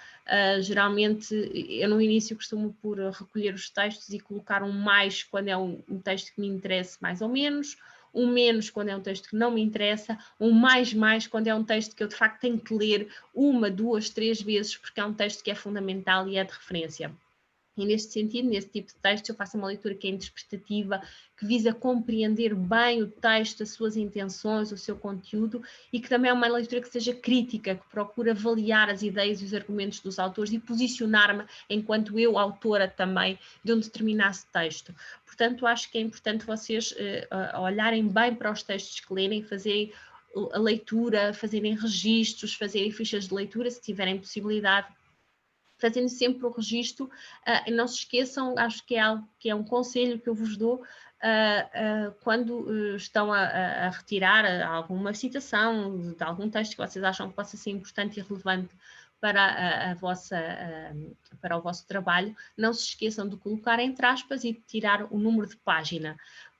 S1: Geralmente, eu no início costumo por recolher os textos e colocar um mais quando é um texto que me interessa mais ou menos, um menos quando é um texto que não me interessa, um mais quando é um texto que eu de facto tenho que ler 1, 2, 3 vezes, porque é um texto que é fundamental e é de referência. E neste sentido, nesse tipo de texto, eu faço uma leitura que é interpretativa, que visa compreender bem o texto, as suas intenções, o seu conteúdo, e que também é uma leitura que seja crítica, que procura avaliar as ideias e os argumentos dos autores e posicionar-me enquanto eu, autora também, de um determinado texto. Portanto, acho que é importante vocês olharem bem para os textos que lerem, fazerem a leitura, fazerem registros, fazerem fichas de leitura, se tiverem possibilidade, fazendo sempre o registro. Não se esqueçam, acho que é algo que é um conselho que eu vos dou, quando estão a retirar alguma citação de algum texto que vocês acham que possa ser importante e relevante para para o vosso trabalho, não se esqueçam de colocar entre aspas e de tirar o número de página,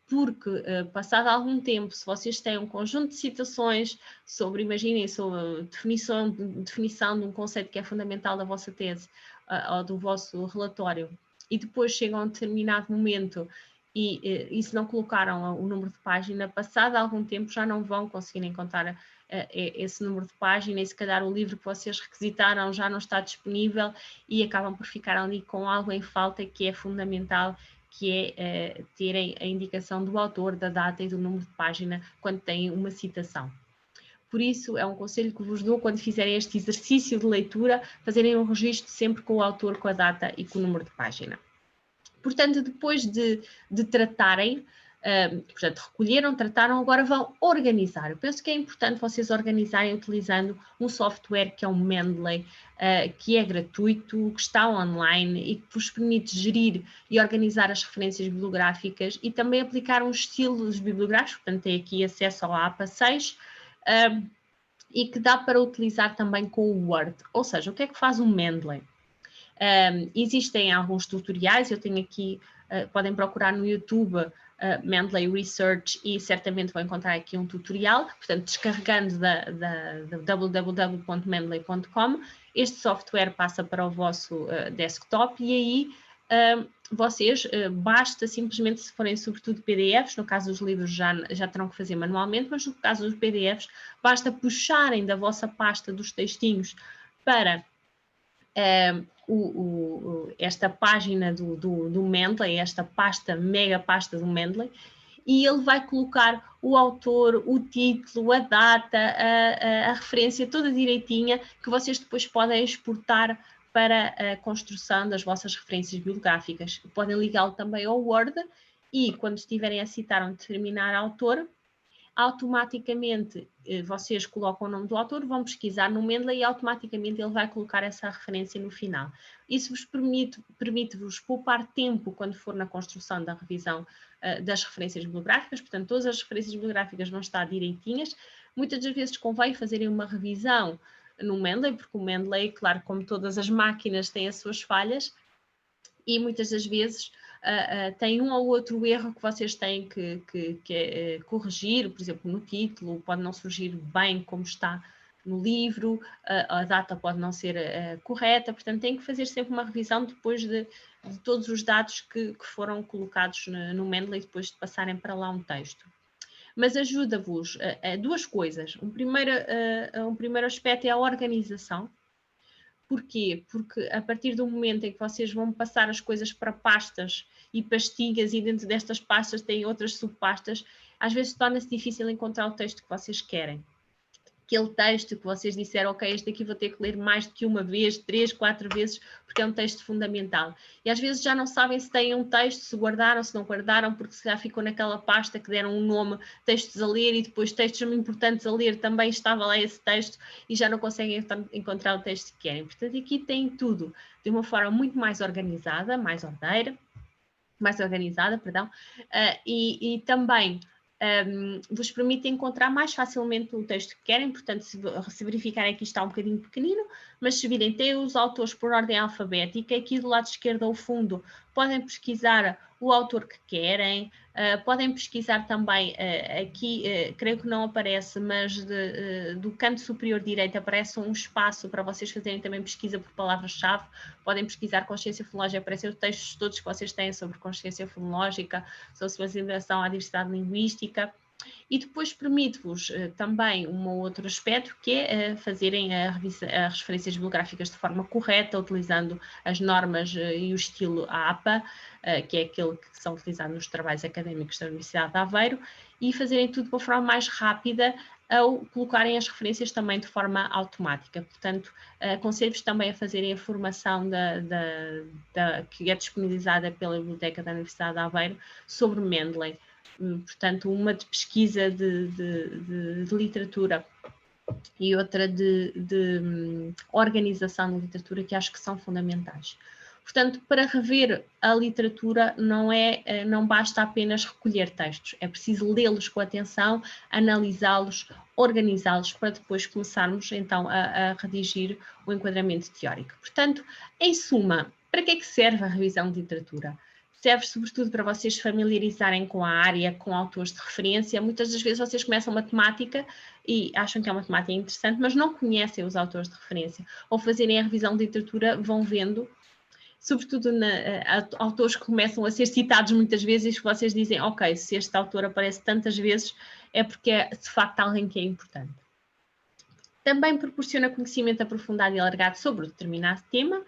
S1: porque passado algum tempo, se vocês têm um conjunto de citações sobre, imaginem, sobre a definição de um conceito que é fundamental da vossa tese ou do vosso relatório, e depois chegam a um determinado momento e se não colocaram o número de página, passado algum tempo já não vão conseguir encontrar esse número de página, e se calhar o livro que vocês requisitaram já não está disponível e acabam por ficar ali com algo em falta que é fundamental, que é terem a indicação do autor, da data e do número de página quando têm uma citação. Por isso, é um conselho que vos dou quando fizerem este exercício de leitura, fazerem um registro sempre com o autor, com a data e com o número de página. Portanto, depois de tratarem Portanto, recolheram, trataram, agora vão organizar. Eu penso que é importante vocês organizarem utilizando um software que é um Mendeley, que é gratuito, que está online e que vos permite gerir e organizar as referências bibliográficas e também aplicar uns estilos bibliográficos, portanto tem aqui acesso ao APA 6, e que dá para utilizar também com o Word. Ou seja, o que é que faz um Mendeley? Existem alguns tutoriais, eu tenho aqui, podem procurar no YouTube Mendeley Research e certamente vão encontrar aqui um tutorial, portanto descarregando da www.mendeley.com, este software passa para o vosso desktop e aí vocês, basta simplesmente, se forem sobretudo PDFs, no caso dos livros já terão que fazer manualmente, mas no caso dos PDFs, basta puxarem da vossa pasta dos textinhos para esta página do Mendeley, esta pasta, mega pasta do Mendeley, e ele vai colocar o autor, o título, a data, a referência toda direitinha, que vocês depois podem exportar para a construção das vossas referências bibliográficas. Podem ligá-lo também ao Word e, quando estiverem a citar um determinado autor, automaticamente vocês colocam o nome do autor, vão pesquisar no Mendeley e automaticamente ele vai colocar essa referência no final. Isso vos permite-vos poupar tempo quando for na construção da revisão das referências bibliográficas, portanto todas as referências bibliográficas vão estar direitinhas. Muitas das vezes convém fazerem uma revisão no Mendeley, porque o Mendeley, claro, como todas as máquinas, tem as suas falhas e muitas das vezes tem um ou outro erro que vocês têm que corrigir, por exemplo, no título, pode não surgir bem como está no livro, a data pode não ser correta, portanto têm que fazer sempre uma revisão depois de todos os dados que foram colocados no Mendeley, depois de passarem para lá um texto. Mas ajuda-vos a duas coisas. Um primeiro aspecto é a organização. Porquê? Porque a partir do momento em que vocês vão passar as coisas para pastas e pastinhas e dentro destas pastas têm outras subpastas, às vezes torna-se difícil encontrar o texto que vocês querem. Aquele texto que vocês disseram, ok, este aqui vou ter que ler mais do que uma vez, 3, 4 vezes, porque é um texto fundamental. E às vezes já não sabem se têm um texto, se guardaram, se não guardaram, porque se já ficou naquela pasta que deram um nome, textos a ler, e depois textos importantes a ler, também estava lá esse texto, e já não conseguem encontrar o texto que querem. Portanto, aqui tem tudo de uma forma muito mais organizada, mais organizada, e também vos permite encontrar mais facilmente o texto que querem, portanto, se verificarem que isto está um bocadinho pequenino, mas se virem, tem os autores por ordem alfabética, aqui do lado esquerdo ao fundo, podem pesquisar o autor que querem, podem pesquisar também, aqui creio que não aparece, mas do canto superior direito aparece um espaço para vocês fazerem também pesquisa por palavras-chave, podem pesquisar consciência fonológica, aparecem os textos todos que vocês têm sobre consciência fonológica, sobre sensibilização à diversidade linguística, e depois permite-vos também um outro aspecto, que é fazerem as referências bibliográficas de forma correta, utilizando as normas e o estilo APA, que é aquele que são utilizados nos trabalhos académicos da Universidade de Aveiro, e fazerem tudo de uma forma mais rápida ao colocarem as referências também de forma automática. Portanto, aconselho-vos também a fazerem a formação que é disponibilizada pela Biblioteca da Universidade de Aveiro sobre Mendeley. Portanto, uma de pesquisa de literatura e outra de organização de literatura, que acho que são fundamentais. Portanto, para rever a literatura não basta apenas recolher textos, é preciso lê-los com atenção, analisá-los, organizá-los, para depois começarmos então a redigir o enquadramento teórico. Portanto, em suma, para que é que serve a revisão de literatura? Serve sobretudo para vocês familiarizarem com a área, com autores de referência. Muitas das vezes vocês começam matemática e acham que é uma matemática interessante, mas não conhecem os autores de referência. Ao fazerem a revisão de literatura, vão vendo, sobretudo autores que começam a ser citados muitas vezes, e que vocês dizem, ok, se este autor aparece tantas vezes, é porque é de facto alguém que é importante. Também proporciona conhecimento aprofundado e alargado sobre um determinado tema,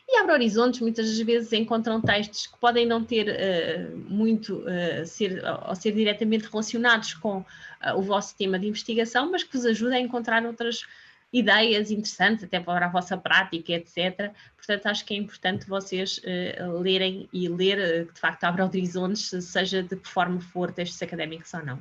S1: e abre horizontes. Muitas das vezes encontram textos que podem não ter ser diretamente relacionados com o vosso tema de investigação, mas que vos ajuda a encontrar outras ideias interessantes até para a vossa prática, etc. Portanto, acho que é importante vocês lerem e ler, que de facto abre horizontes, seja de que forma for, textos académicos ou não.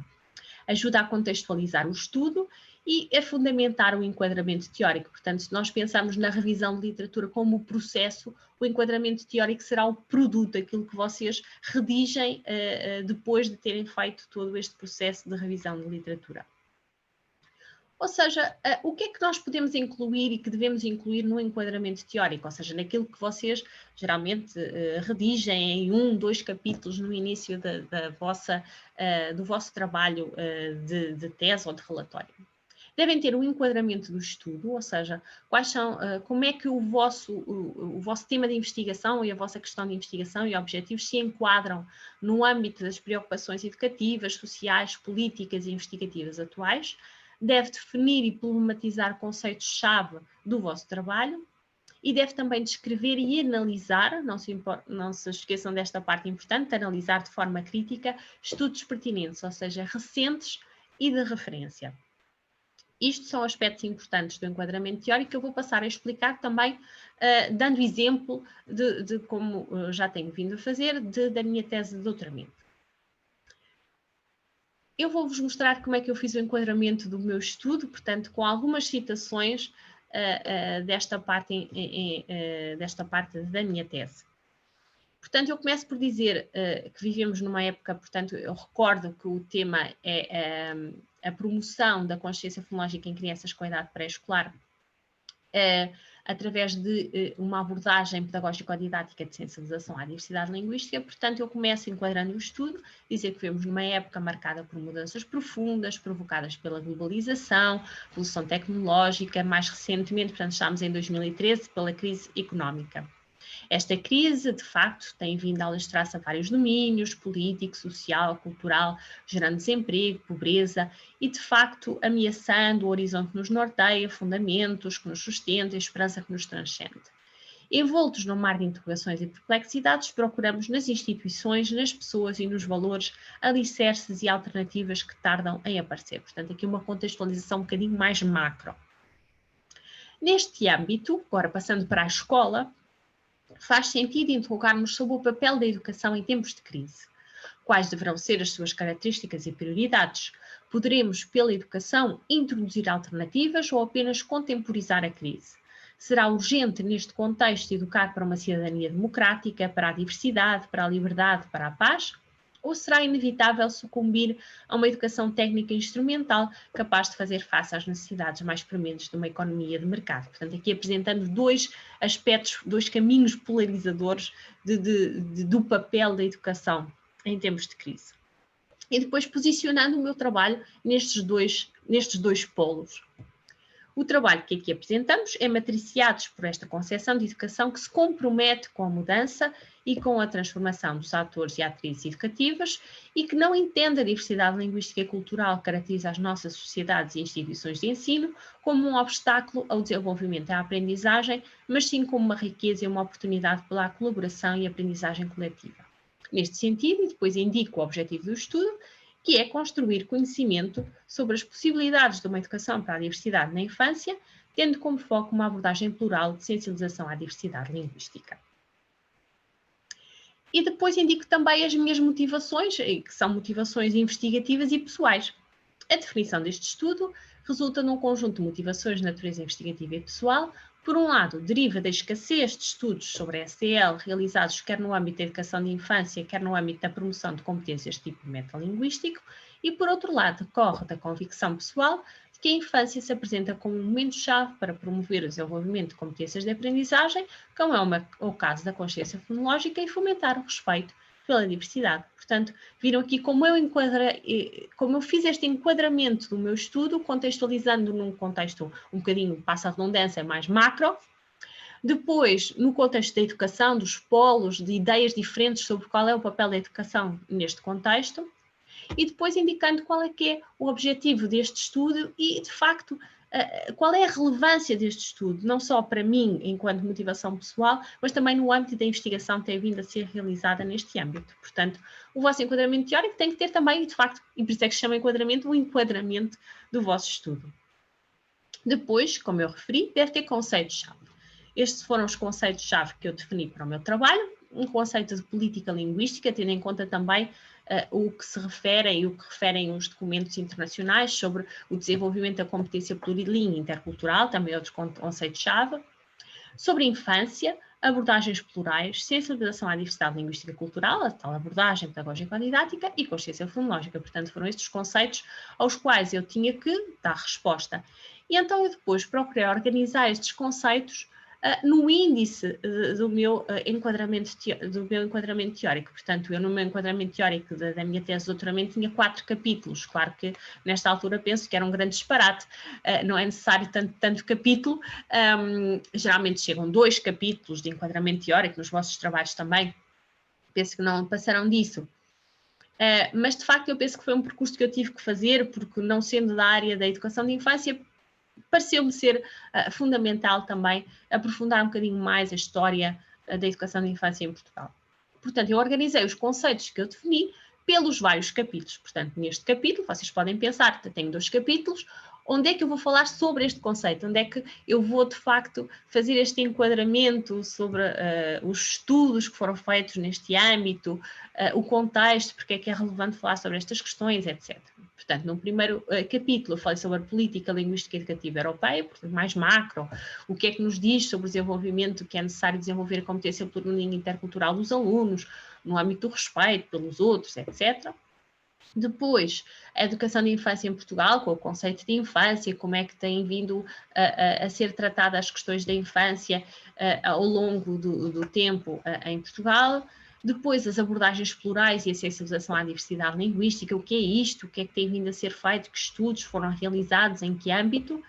S1: Ajuda a contextualizar o estudo e a fundamentar o enquadramento teórico. Portanto, se nós pensarmos na revisão de literatura como o processo, o enquadramento teórico será o produto, aquilo que vocês redigem depois de terem feito todo este processo de revisão de literatura. Ou seja, o que é que nós podemos incluir e que devemos incluir no enquadramento teórico? Ou seja, naquilo que vocês geralmente redigem em 1, 2 capítulos no início do vosso trabalho de tese ou de relatório. Devem ter um enquadramento do estudo, ou seja, como é que o vosso tema de investigação e a vossa questão de investigação e objetivos se enquadram no âmbito das preocupações educativas, sociais, políticas e investigativas atuais. Deve definir e problematizar conceitos-chave do vosso trabalho e deve também descrever e analisar, não se esqueçam desta parte importante, analisar de forma crítica estudos pertinentes, ou seja, recentes e de referência. Isto são aspectos importantes do enquadramento teórico que eu vou passar a explicar também, dando exemplo de como já tenho vindo a fazer, da minha tese de doutoramento. Eu vou-vos mostrar como é que eu fiz o enquadramento do meu estudo, portanto, com algumas citações desta parte da minha tese. Portanto, eu começo por dizer que vivemos numa época, portanto, eu recordo que o tema é a promoção da consciência fonológica em crianças com idade pré-escolar, através de uma abordagem pedagógico-didática de sensibilização à diversidade linguística. Portanto, eu começo enquadrando o estudo, dizer que vivemos numa época marcada por mudanças profundas, provocadas pela globalização, evolução tecnológica, mais recentemente, portanto, estamos em 2013, pela crise económica. Esta crise, de facto, tem vindo a alastrar-se a vários domínios, político, social, cultural, gerando desemprego, pobreza e, de facto, ameaçando o horizonte que nos norteia, fundamentos que nos sustentam, a esperança que nos transcende. Envoltos num mar de interrogações e perplexidades, procuramos nas instituições, nas pessoas e nos valores alicerces e alternativas que tardam em aparecer. Portanto, aqui uma contextualização um bocadinho mais macro. Neste âmbito, agora passando para a escola, faz sentido interrogarmos sobre o papel da educação em tempos de crise. Quais deverão ser as suas características e prioridades? Poderemos, pela educação, introduzir alternativas ou apenas contemporizar a crise? Será urgente, neste contexto, educar para uma cidadania democrática, para a diversidade, para a liberdade, para a paz? Ou será inevitável sucumbir a uma educação técnica instrumental capaz de fazer face às necessidades mais prementes de uma economia de mercado? Portanto, aqui apresentando dois aspectos, dois caminhos polarizadores do papel da educação em tempos de crise. E depois posicionando o meu trabalho nestes dois polos. O trabalho que aqui apresentamos é matriciado por esta concepção de educação que se compromete com a mudança e com a transformação dos atores e atrizes educativas e que não entende a diversidade linguística e cultural que caracteriza as nossas sociedades e instituições de ensino como um obstáculo ao desenvolvimento e à aprendizagem, mas sim como uma riqueza e uma oportunidade pela colaboração e aprendizagem coletiva. Neste sentido, e depois indico o objetivo do estudo, que é construir conhecimento sobre as possibilidades de uma educação para a diversidade na infância, tendo como foco uma abordagem plural de sensibilização à diversidade linguística. E depois indico também as minhas motivações, que são motivações investigativas e pessoais. A definição deste estudo resulta num conjunto de motivações de natureza investigativa e pessoal. Por um lado, deriva da escassez de estudos sobre a STL realizados quer no âmbito da educação de infância, quer no âmbito da promoção de competências de tipo metalinguístico, e por outro lado, decorre da convicção pessoal de que a infância se apresenta como um momento-chave para promover o desenvolvimento de competências de aprendizagem, como é o caso da consciência fonológica, e fomentar o respeito pela diversidade. Portanto, viram aqui como eu fiz este enquadramento do meu estudo, contextualizando num contexto um bocadinho, passa a redundância, mais macro. Depois, no contexto da educação, dos polos, de ideias diferentes sobre qual é o papel da educação neste contexto. E depois indicando qual é que é o objetivo deste estudo e, de facto, qual é a relevância deste estudo, não só para mim, enquanto motivação pessoal, mas também no âmbito da investigação que tem vindo a ser realizada neste âmbito. Portanto, o vosso enquadramento teórico tem que ter também, de facto, e por isso é que se chama enquadramento, o enquadramento do vosso estudo. Depois, como eu referi, deve ter conceitos-chave. Estes foram os conceitos-chave que eu defini para o meu trabalho. Um conceito de política linguística, tendo em conta também o que se refere e o que referem os documentos internacionais sobre o desenvolvimento da competência plurilingue intercultural, também outro conceito-chave. Sobre infância, abordagens plurais, sensibilização à diversidade linguística e cultural, a tal abordagem pedagógico-didática e consciência fonológica. Portanto, foram estes conceitos aos quais eu tinha que dar resposta. E então eu depois procurei organizar estes conceitos no índice do meu enquadramento teórico. Portanto, eu no meu enquadramento teórico da minha tese de doutoramento tinha 4 capítulos. Claro que nesta altura penso que era um grande disparate, não é necessário tanto capítulo, geralmente chegam 2 capítulos de enquadramento teórico nos vossos trabalhos também, penso que não passarão disso. Mas de facto eu penso que foi um percurso que eu tive que fazer, porque não sendo da área da educação de infância, pareceu-me ser fundamental também aprofundar um bocadinho mais a história da educação de infância em Portugal. Portanto, eu organizei os conceitos que eu defini pelos vários capítulos. Portanto, neste capítulo, vocês podem pensar, tenho 2 capítulos, onde é que eu vou falar sobre este conceito? Onde é que eu vou, de facto, fazer este enquadramento sobre os estudos que foram feitos neste âmbito, o contexto, porque é que é relevante falar sobre estas questões, etc. Portanto, no primeiro capítulo eu falei sobre a política linguística educativa europeia, portanto, mais macro, o que é que nos diz sobre o desenvolvimento que é necessário desenvolver a competência plurilingue intercultural dos alunos, no âmbito do respeito pelos outros, etc. Depois, a educação de infância em Portugal, com o conceito de infância, como é que têm vindo a ser tratadas as questões da infância ao longo do tempo em Portugal. Depois, as abordagens plurais e a sensibilização à diversidade linguística, o que é isto, o que é que tem vindo a ser feito, que estudos foram realizados, em que âmbito,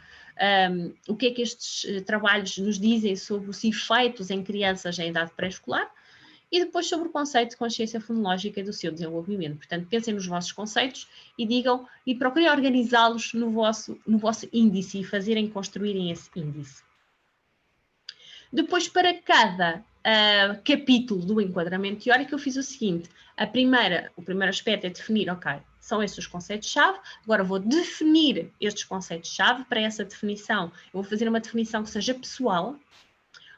S1: o que é que estes trabalhos nos dizem sobre os efeitos em crianças em idade pré-escolar. E depois sobre o conceito de consciência fonológica e do seu desenvolvimento. Portanto, pensem nos vossos conceitos e digam e procurem organizá-los no vosso índice e construírem esse índice. Depois, para cada capítulo do enquadramento teórico, eu fiz o seguinte: o primeiro aspecto é definir, ok, são estes os conceitos-chave, agora vou definir estes conceitos-chave. Para essa definição, eu vou fazer uma definição que seja pessoal,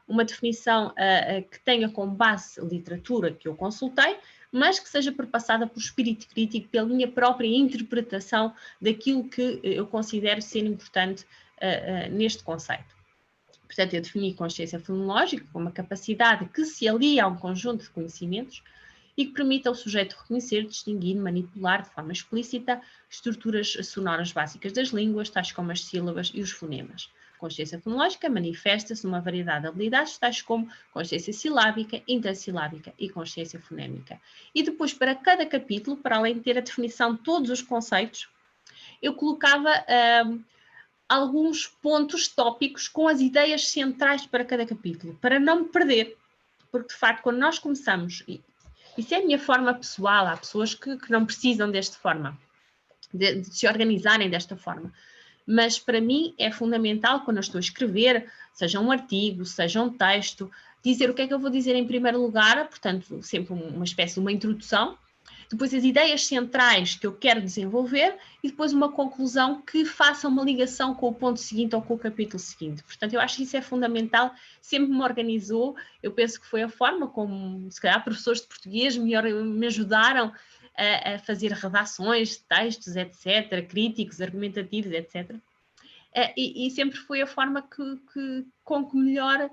S1: uma definição que tenha como base a literatura que eu consultei, mas que seja perpassada por espírito crítico, pela minha própria interpretação daquilo que eu considero ser importante neste conceito. Portanto, eu defini consciência fonológica como uma capacidade que se alia a um conjunto de conhecimentos e que permita ao sujeito reconhecer, distinguir, manipular de forma explícita estruturas sonoras básicas das línguas, tais como as sílabas e os fonemas. Consciência fonológica manifesta-se numa variedade de habilidades, tais como consciência silábica, intrasilábica e consciência fonémica. E depois, para cada capítulo, para além de ter a definição de todos os conceitos, eu colocava alguns pontos tópicos com as ideias centrais para cada capítulo, para não me perder. Porque, de facto, quando nós começamos, isso é a minha forma pessoal, há pessoas que não precisam desta forma, de se organizarem desta forma. Mas para mim é fundamental, quando eu estou a escrever, seja um artigo, seja um texto, dizer o que é que eu vou dizer em primeiro lugar, portanto, sempre uma espécie de uma introdução, depois as ideias centrais que eu quero desenvolver e depois uma conclusão que faça uma ligação com o ponto seguinte ou com o capítulo seguinte. Portanto, eu acho que isso é fundamental, sempre me organizou, eu penso que foi a forma como, se calhar, professores de português me ajudaram a fazer redações, textos, etc., críticos, argumentativos, etc. E sempre foi a forma com que melhor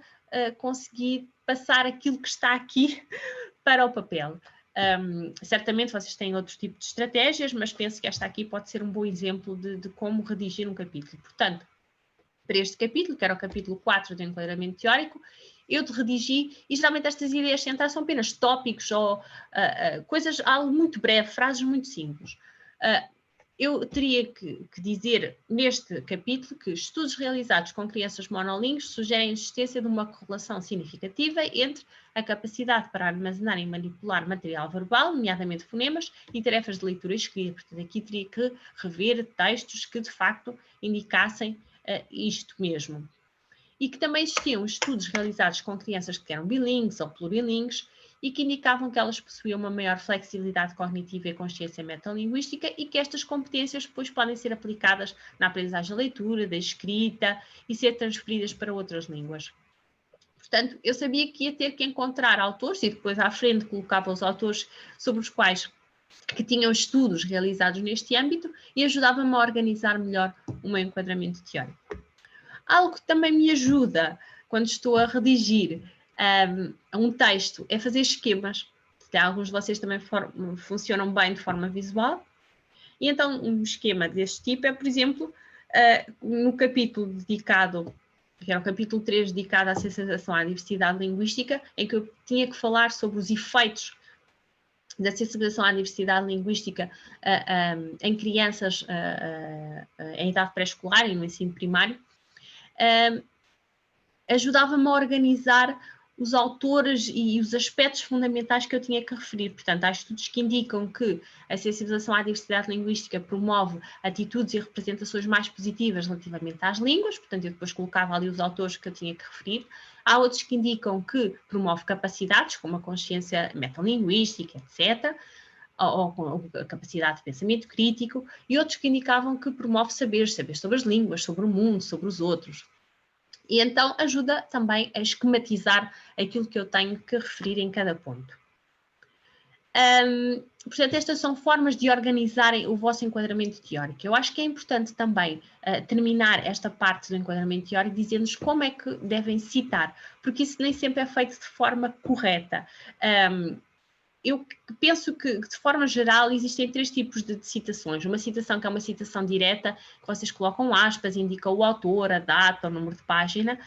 S1: consegui passar aquilo que está aqui para o papel. Certamente vocês têm outro tipo de estratégias, mas penso que esta aqui pode ser um bom exemplo de como redigir um capítulo. Portanto, para este capítulo, que era o capítulo 4 do enquadramento teórico, eu redigi, e geralmente estas ideias centrais são apenas tópicos ou coisas, algo muito breve, frases muito simples. Eu teria que dizer neste capítulo que estudos realizados com crianças monolingues sugerem a existência de uma correlação significativa entre a capacidade para armazenar e manipular material verbal, nomeadamente fonemas, e tarefas de leitura e escrita. Portanto, aqui teria que rever textos que de facto indicassem isto mesmo. E que também existiam estudos realizados com crianças que eram bilíngues ou plurilingues e que indicavam que elas possuíam uma maior flexibilidade cognitiva e consciência metalinguística e que estas competências depois podem ser aplicadas na aprendizagem da leitura, da escrita e ser transferidas para outras línguas. Portanto, eu sabia que ia ter que encontrar autores e depois à frente colocava os autores sobre os quais que tinham estudos realizados neste âmbito e ajudava-me a organizar melhor o meu enquadramento teórico. Algo que também me ajuda quando estou a redigir um texto é fazer esquemas. Alguns de vocês também funcionam bem de forma visual. E então um esquema deste tipo é, por exemplo, no capítulo dedicado, que era o capítulo 3 dedicado à sensibilização à diversidade linguística, em que eu tinha que falar sobre os efeitos da sensibilização à diversidade linguística em crianças em idade pré-escolar e no ensino primário, ajudava-me a organizar os autores e os aspectos fundamentais que eu tinha que referir. Portanto, há estudos que indicam que a sensibilização à diversidade linguística promove atitudes e representações mais positivas relativamente às línguas, portanto, eu depois colocava ali os autores que eu tinha que referir. Há outros que indicam que promove capacidades, como a consciência metalinguística, etc., ou a capacidade de pensamento crítico, e outros que indicavam que promove saber sobre as línguas, sobre o mundo, sobre os outros. E então ajuda também a esquematizar aquilo que eu tenho que referir em cada ponto. Portanto, estas são formas de organizarem o vosso enquadramento teórico. Eu acho que é importante também terminar esta parte do enquadramento teórico dizendo-nos como é que devem citar, porque isso nem sempre é feito de forma correta. Eu penso que, de forma geral, existem 3 tipos de citações. Uma citação que é uma citação direta, que vocês colocam aspas, indica o autor, a data, o número de página.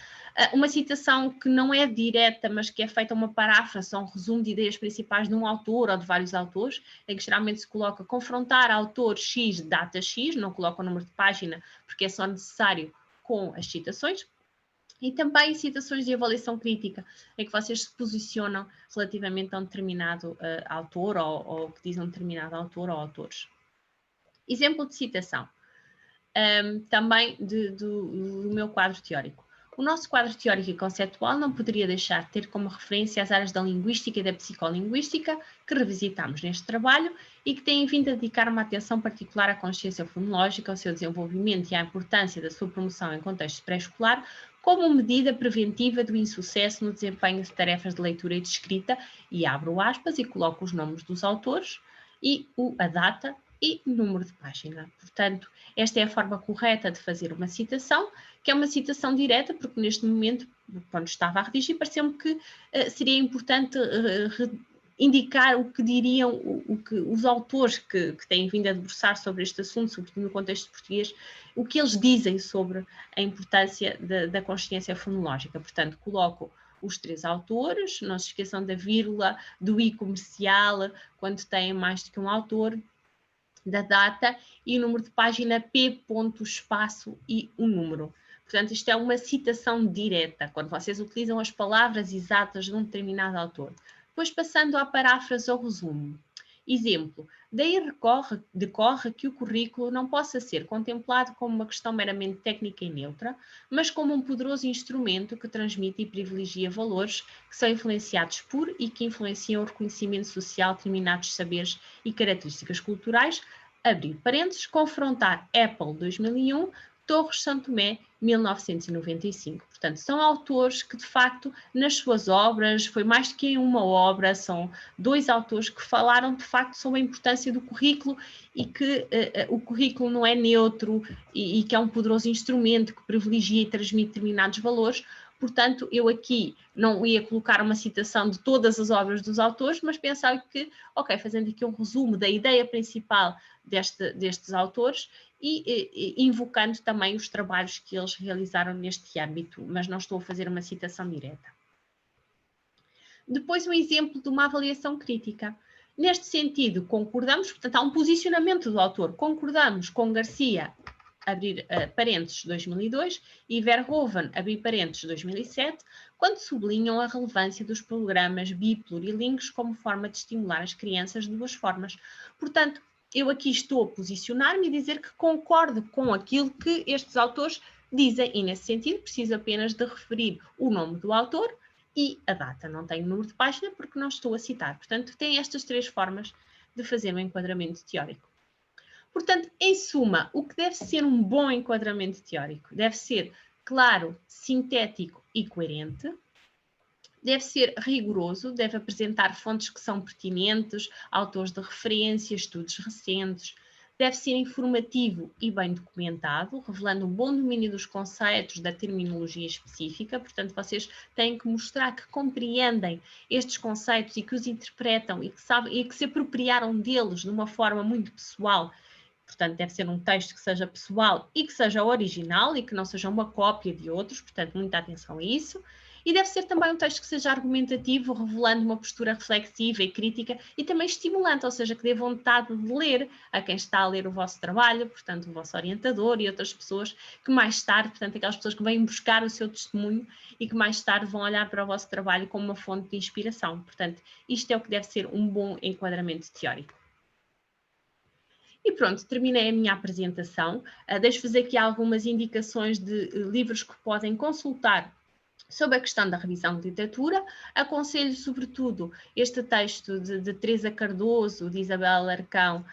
S1: Uma citação que não é direta, mas que é feita uma paráfrase, um resumo de ideias principais de um autor ou de vários autores, em que geralmente se coloca confrontar autor X, data X, não coloca o número de página, porque é só necessário com as citações. E também citações de avaliação crítica, em que vocês se posicionam relativamente a um determinado autor ou que diz um determinado autor ou autores. Exemplo de citação, também do meu quadro teórico. O nosso quadro teórico e conceptual não poderia deixar de ter como referência as áreas da linguística e da psicolinguística que revisitamos neste trabalho e que têm vindo a dedicar uma atenção particular à consciência fonológica, ao seu desenvolvimento e à importância da sua promoção em contexto pré-escolar como medida preventiva do insucesso no desempenho de tarefas de leitura e de escrita, e abro aspas e coloco os nomes dos autores e a data e número de página. Portanto, esta é a forma correta de fazer uma citação, que é uma citação direta, porque neste momento, quando estava a redigir, pareceu-me que seria importante indicar o que diriam os autores que têm vindo a debruçar sobre este assunto, sobretudo no contexto português, o que eles dizem sobre a importância da consciência fonológica. Portanto, coloco os 3 autores, não se esqueçam da vírgula, do i comercial, quando têm mais do que um autor, da data e o número de página P. espaço e o número. Portanto, isto é uma citação direta, quando vocês utilizam as palavras exatas de um determinado autor. Depois, passando à paráfrase ou resumo. Exemplo, daí decorre que o currículo não possa ser contemplado como uma questão meramente técnica e neutra, mas como um poderoso instrumento que transmite e privilegia valores que são influenciados por e que influenciam o reconhecimento social de determinados saberes e características culturais, abrir parênteses, confrontar Apple 2001, Torres Santo Tomé, 1995. Portanto, são autores que, de facto, nas suas obras, foi mais do que em uma obra, são 2 autores que falaram, de facto, sobre a importância do currículo e que o currículo não é neutro e que é um poderoso instrumento que privilegia e transmite determinados valores. Portanto, eu aqui não ia colocar uma citação de todas as obras dos autores, mas pensava que, ok, fazendo aqui um resumo da ideia principal destes autores e invocando também os trabalhos que eles realizaram neste âmbito, mas não estou a fazer uma citação direta. Depois, um exemplo de uma avaliação crítica. Neste sentido, concordamos, portanto, há um posicionamento do autor, concordamos com Garcia, abrir parênteses 2002, e Verhoeven, abrir parênteses 2007, quando sublinham a relevância dos programas biplurilingues como forma de estimular as crianças de 2 formas. Portanto, eu aqui estou a posicionar-me e dizer que concordo com aquilo que estes autores dizem, e nesse sentido preciso apenas de referir o nome do autor e a data. Não tenho número de página porque não estou a citar. Portanto, tem estas 3 formas de fazer um enquadramento teórico. Portanto, em suma, o que deve ser um bom enquadramento teórico? Deve ser claro, sintético e coerente. Deve ser rigoroso, deve apresentar fontes que são pertinentes, autores de referência, estudos recentes. Deve ser informativo e bem documentado, revelando um bom domínio dos conceitos, da terminologia específica. Portanto, vocês têm que mostrar que compreendem estes conceitos e que os interpretam e que sabem e que se apropriaram deles de uma forma muito pessoal. Portanto, deve ser um texto que seja pessoal e que seja original e que não seja uma cópia de outros. Portanto, muita atenção a isso. E deve ser também um texto que seja argumentativo, revelando uma postura reflexiva e crítica e também estimulante, ou seja, que dê vontade de ler a quem está a ler o vosso trabalho, portanto, o vosso orientador e outras pessoas que mais tarde, portanto, aquelas pessoas que vêm buscar o seu testemunho e que mais tarde vão olhar para o vosso trabalho como uma fonte de inspiração. Portanto, isto é o que deve ser um bom enquadramento teórico. E pronto, terminei a minha apresentação. Deixo-vos aqui algumas indicações de livros que podem consultar sobre a questão da revisão de literatura. Aconselho, sobretudo, este texto de Teresa Cardoso, de Isabel Alarcão,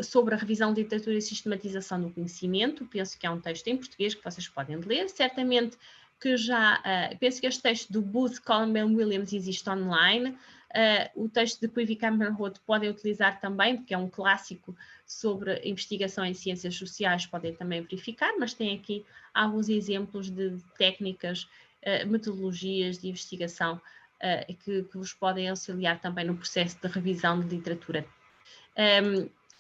S1: sobre a revisão de literatura e sistematização do conhecimento. Penso que é um texto em português que vocês podem ler. Certamente que já, penso que este texto do Booth Coleman Williams existe online. O texto de Quivi Cameron-Roth podem utilizar também, porque é um clássico sobre investigação em ciências sociais, podem também verificar, mas tem aqui alguns exemplos de técnicas, metodologias de investigação que vos podem auxiliar também no processo de revisão de literatura.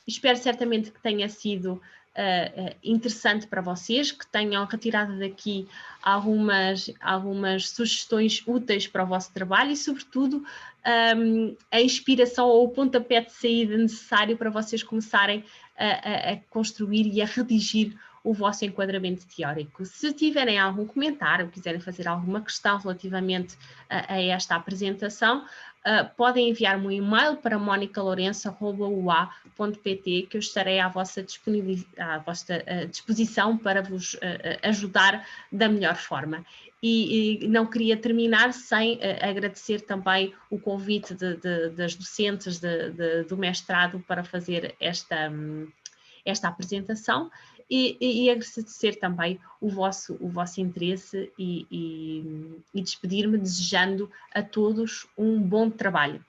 S1: Espero certamente que tenha sido interessante para vocês, que tenham retirado daqui algumas sugestões úteis para o vosso trabalho e, sobretudo, a inspiração ou o pontapé de saída necessário para vocês começarem a construir e a redigir o vosso enquadramento teórico. Se tiverem algum comentário, quiserem fazer alguma questão relativamente a esta apresentação, podem enviar-me um e-mail para monicalorenço@ua.pt, que eu estarei à vossa disposição para vos ajudar da melhor forma. E não queria terminar sem agradecer também o convite das docentes do mestrado para fazer esta apresentação e agradecer também o vosso interesse e despedir-me desejando a todos um bom trabalho.